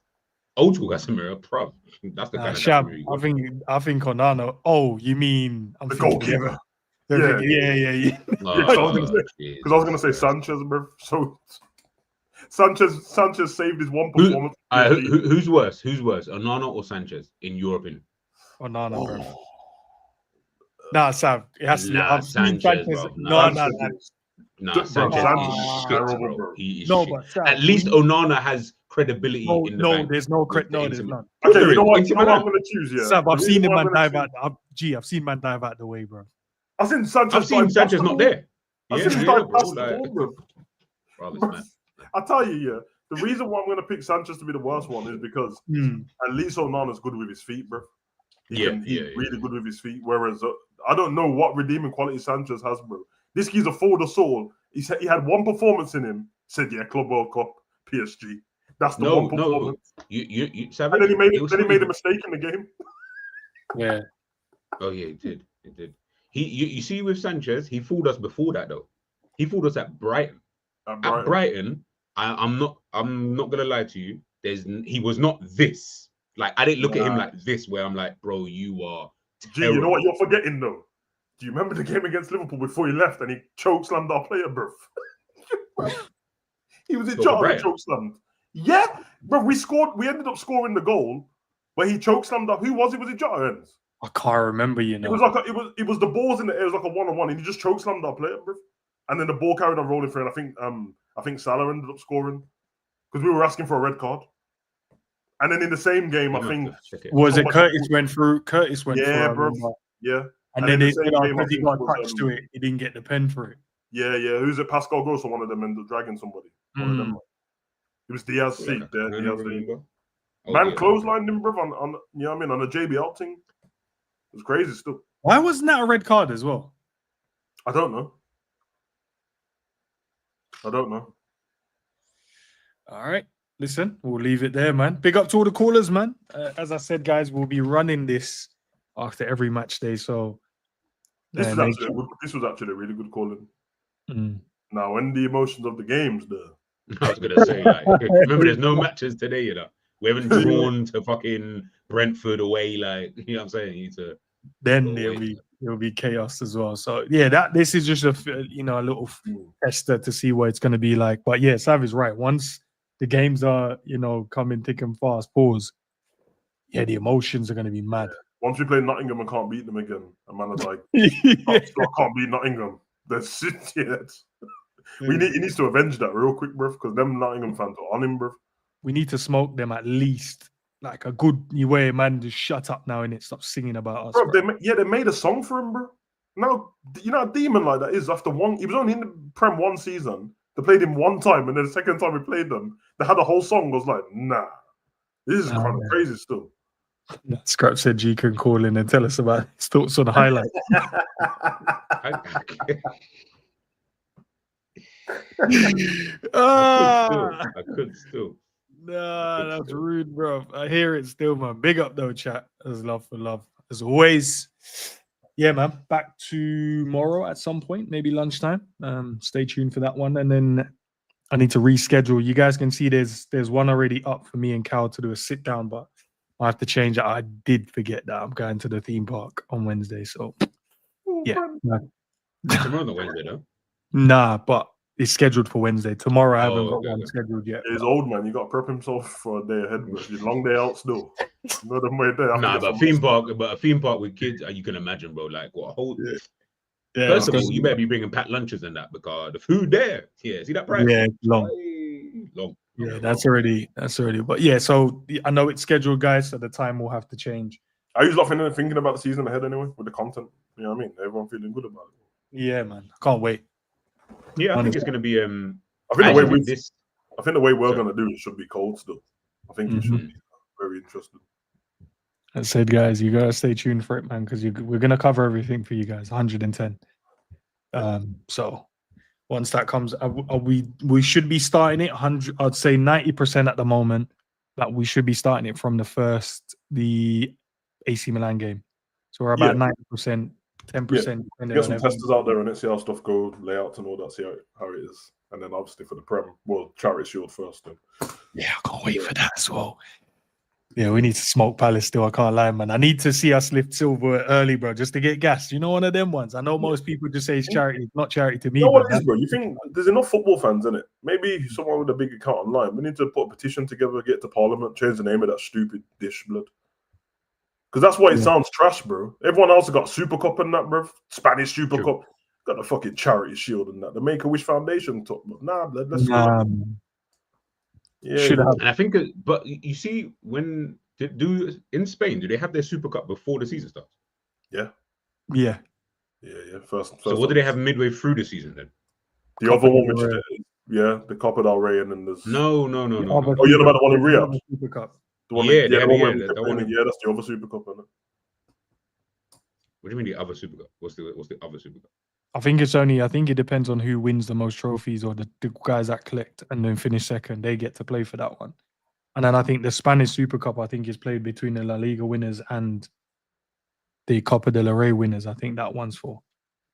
Speaker 7: Old school Casemiro, bro. That's the kind of
Speaker 1: Sham,
Speaker 7: Casemiro you got.
Speaker 1: I think Onana. Oh, you mean I'm
Speaker 2: The
Speaker 1: thinking
Speaker 2: goalkeeper.
Speaker 1: Yeah.
Speaker 2: Because I was gonna say Sanchez, bro. So Sanchez saved his one performance.
Speaker 7: Who's worse? Onana or Sanchez, in your opinion?
Speaker 1: Onana, bro. Nah, Sam. It has to be. I've seen
Speaker 7: Sanchez,
Speaker 1: Sanchez.
Speaker 7: bro.
Speaker 1: No.
Speaker 7: Sanchez is shit,
Speaker 2: terrible,
Speaker 7: bro. He is
Speaker 1: No,
Speaker 7: shit.
Speaker 1: but Sam,
Speaker 7: At least Onana has credibility in the bank.
Speaker 1: there's no credit. No, there's
Speaker 7: intimate.
Speaker 1: none.
Speaker 2: Okay, you know what I'm gonna choose, yeah.
Speaker 1: Sam, I've seen him man dive
Speaker 2: choose...
Speaker 1: out. I've seen man dive out the way, bro.
Speaker 2: I've seen Sanchez
Speaker 7: not there.
Speaker 2: I've seen him dive past the ball, bro. I tell you, yeah. The reason why I'm gonna pick Sanchez to be the worst one is because at least Onana's good with his feet, bro. He's really good with his feet. Whereas I don't know what redeeming quality Sanchez has, bro. This kid's a forward of soul. He said he had one performance in him. Said, yeah, Club World Cup, PSG. That's the one performance.
Speaker 7: You
Speaker 2: and then he made a mistake in the game.
Speaker 1: Yeah.
Speaker 7: Oh yeah, he did. You see with Sanchez, he fooled us before that though. He fooled us at Brighton. At Brighton, I'm not gonna lie to you. He was not this. Like I didn't look at him like this, where I'm like, bro, you are terrible.
Speaker 2: You know what you're forgetting though? Do you remember the game against Liverpool before he left and he chokeslammed our player, bro? He was in charge of chokeslammed. Yeah, bro. We ended up scoring the goal where he chokeslammed up. Who was it? Was it Jota?
Speaker 1: I can't remember. You know,
Speaker 2: it was like it was the balls in the air. It was like a 1-on-1, and he just chokeslammed our player, bro. And then the ball carried on rolling through, and I think Salah ended up scoring because we were asking for a red card. And then in the same game, I think
Speaker 1: Curtis went through.
Speaker 2: Yeah, bro. Yeah.
Speaker 1: And then because he got touched to it, he didn't get the pen for it.
Speaker 2: Yeah. Who's it? Pascal Gross or one of them ended up dragging somebody. One of them. It was Diaz seat there. Man clotheslined him, bro, on you know what I mean, on a JBL thing. It was crazy still.
Speaker 1: Why wasn't that a red card as well?
Speaker 2: I don't know.
Speaker 1: All right. Listen, we'll leave it there, man. Big up to all the callers, man. As I said, guys, we'll be running this after every match day. So
Speaker 2: this was actually a really good calling. Now, when the emotions of the games,
Speaker 7: I was gonna say, like, remember, there's no matches today, you know. We haven't drawn to fucking Brentford away, like, you know what I'm saying.
Speaker 1: Then it'll be chaos as well. So yeah, this is just a little tester to see what it's gonna be like. But yeah, Sav is right. Once the games are coming thick and fast, the emotions are gonna be mad.
Speaker 2: Once we play Nottingham and can't beat them again, a man is like, I can't beat Nottingham. That's it. He needs to avenge that real quick, bro, because them Nottingham fans are on him, bro.
Speaker 1: We need to smoke them at least like a good way, man. Just shut up now and stop singing about us,
Speaker 2: bro. They made a song for him, bro. Now you know a demon like that is after one. He was only in the Prem one season. They played him one time, and then the second time we played them, they had a whole song. I was like, nah, this is kind of crazy still.
Speaker 1: Scrap said G can call in and tell us about his thoughts on the highlight.
Speaker 7: I could still.
Speaker 1: Nah, that's rude, bro. I hear it still, man. Big up though, chat. There's love for love as always. Yeah, man. Back tomorrow at some point, maybe lunchtime. Stay tuned for that one, and then I need to reschedule. You guys can see there's one already up for me and Cal to do a sit down, but I have to change it. I did forget that I'm going to the theme park on Wednesday, so yeah.
Speaker 7: Tomorrow not Wednesday, though.
Speaker 1: Nah, but it's scheduled for Wednesday. Tomorrow I haven't got one scheduled yet.
Speaker 2: He's old, man. You got to prep himself for a day ahead, bro. He's long day out still. No, the way there.
Speaker 7: Nah, but a theme park with kids, you can imagine, bro. Like what a whole. Yeah, first of all, you better be bringing packed lunches and that because the food there. Yeah, see that price?
Speaker 1: Yeah, long. Yeah, that's already. But yeah, so I know it's scheduled, guys, so the time will have to change.
Speaker 2: I usually often thinking about the season ahead anyway with the content. You know what I mean? Everyone feeling good about it.
Speaker 1: Yeah, man, I can't wait.
Speaker 7: Yeah, I think it's going to be.
Speaker 2: I think the way we're going to do it should be cold still. I think it should be very interesting.
Speaker 1: I said, guys, you gotta stay tuned for it, man, because we're gonna cover everything for you guys. 110. So once that comes, we should be starting it 100. I'd say 90% at the moment. That we should be starting it from the AC Milan game. So we're about 90%, 10%.
Speaker 2: Get some testers out there and let's see how stuff go, layouts and all that. See how it is, and then obviously for the Prem, well, Charity Shield first. Then.
Speaker 1: Yeah, I can't wait for that as well. Yeah, we need to smoke Palace still. I can't lie, man. I need to see us lift silver early, bro, just to get gas. You know, one of them ones. I know most people just say it's charity. It's not charity to me.
Speaker 2: You know what it is, bro? You think there's enough football fans in it? Maybe someone with a big account online. We need to put a petition together, get to Parliament, change the name of that stupid dish, blood. Because that's why it sounds trash, bro. Everyone else has got Super Cup and that, bro. Spanish Super Cup. Got the fucking Charity Shield and that. The Make-A-Wish Foundation top. Nah, blood. Let's
Speaker 7: should have. And I think, but you see, when in Spain, do they have their Super Cup before the season starts?
Speaker 2: Yeah. First.
Speaker 7: So what do they have midway through the season then?
Speaker 2: The other one, which the Copa del Rey, and then there's
Speaker 7: no.
Speaker 2: Oh, you're about the one in Riyadh?
Speaker 1: Super Cup.
Speaker 2: The one
Speaker 7: that's the
Speaker 2: other Super Cup, isn't it?
Speaker 7: What do you mean the other Super Cup? What's the other Super Cup?
Speaker 1: I think it depends on who wins the most trophies or the guys that collect and then finish second. They get to play for that one. And then I think the Spanish Super Cup, I think, is played between the La Liga winners and the Copa del Rey winners. I think that one's for.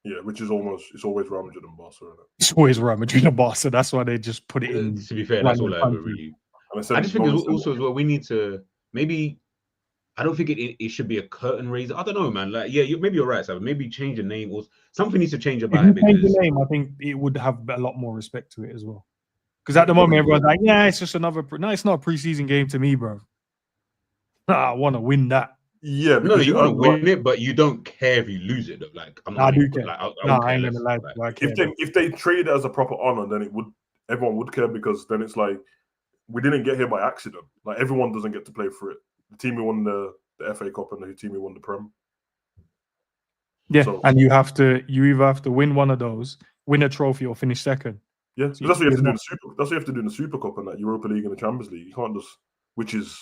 Speaker 2: Yeah, which is it's always Real Madrid and Barca, isn't it?
Speaker 1: It's always Real Madrid and Barca. That's why they just put it in.
Speaker 7: To be fair, that's all I ever really. I just think also as well, we need to maybe. I don't think it should be a curtain raiser. I don't know, man. Like, maybe you're right, Sam. Maybe change the name or something needs to change about it.
Speaker 1: Change the name, I think it would have a lot more respect to it as well. Because at the moment, everyone's like, "Yeah, it's just another." No, it's not a preseason game to me, bro. I want to win that.
Speaker 2: Yeah,
Speaker 7: no, you want to win it, but you don't care if you lose it. Though. Like,
Speaker 1: I do care. Like, I ain't gonna lie.
Speaker 2: If they treat it as a proper honor, then everyone would care because then it's like we didn't get here by accident. Like everyone doesn't get to play for it. The team who won the FA Cup and the team who won the Prem.
Speaker 1: Yeah, and you either have to win one of those, win a trophy, or finish second.
Speaker 2: Yeah, so that's what you have to do in the Super. That's what you have to do in the Super Cup and that Europa League and the Champions League. You can't just, which is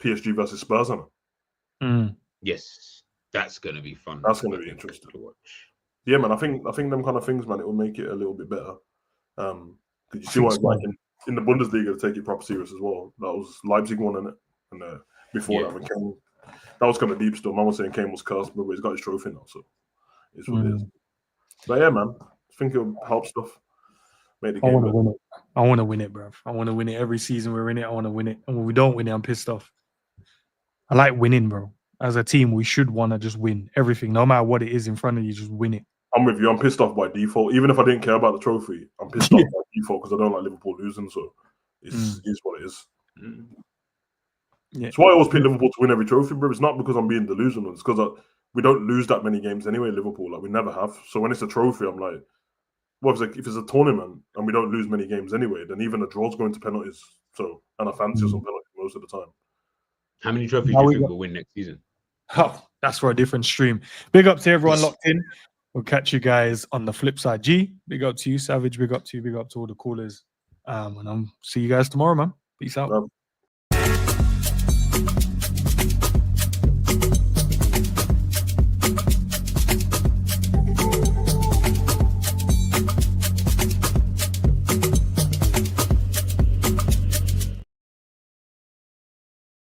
Speaker 2: PSG versus Spurs, isn't
Speaker 1: it?
Speaker 7: Yes, that's gonna be fun.
Speaker 2: That's gonna be interesting to watch. Yeah, man. I think them kind of things, man, it will make it a little bit better. Did you see what like in the Bundesliga to take it proper serious as well? That was Leipzig won in it, and before that, when Kane, that was kind of deep still. Man was saying Kane was cursed, but he's got his trophy now, so it's what it is. But yeah, man, I think it'll help stuff. Make the game
Speaker 1: I want to win it. I want to win it, bro. I want to win it every season we're in it. I want to win it, and when we don't win it, I'm pissed off. I like winning, bro. As a team, we should want to just win everything, no matter what it is in front of you. Just win it.
Speaker 2: I'm with you. I'm pissed off by default. Even if I didn't care about the trophy, I'm pissed off by default because I don't like Liverpool losing. So it's what it is.
Speaker 1: Yeah.
Speaker 2: That's why I always pick Liverpool to win every trophy, bro. It's not because I'm being delusional. It's because we don't lose that many games anyway, Liverpool. Like we never have. So when it's a trophy, I'm like, well, if it's a tournament and we don't lose many games anyway, then even a draw's going to penalties. So and I fancy some penalties most of the time.
Speaker 7: How many trophies do you think we'll win next season?
Speaker 1: Oh, that's for a different stream. Big up to everyone locked in. We'll catch you guys on the flip side. G, big up to you, Savage. Big up to you. Big up to all the callers. And I'll see you guys tomorrow, man. Peace out.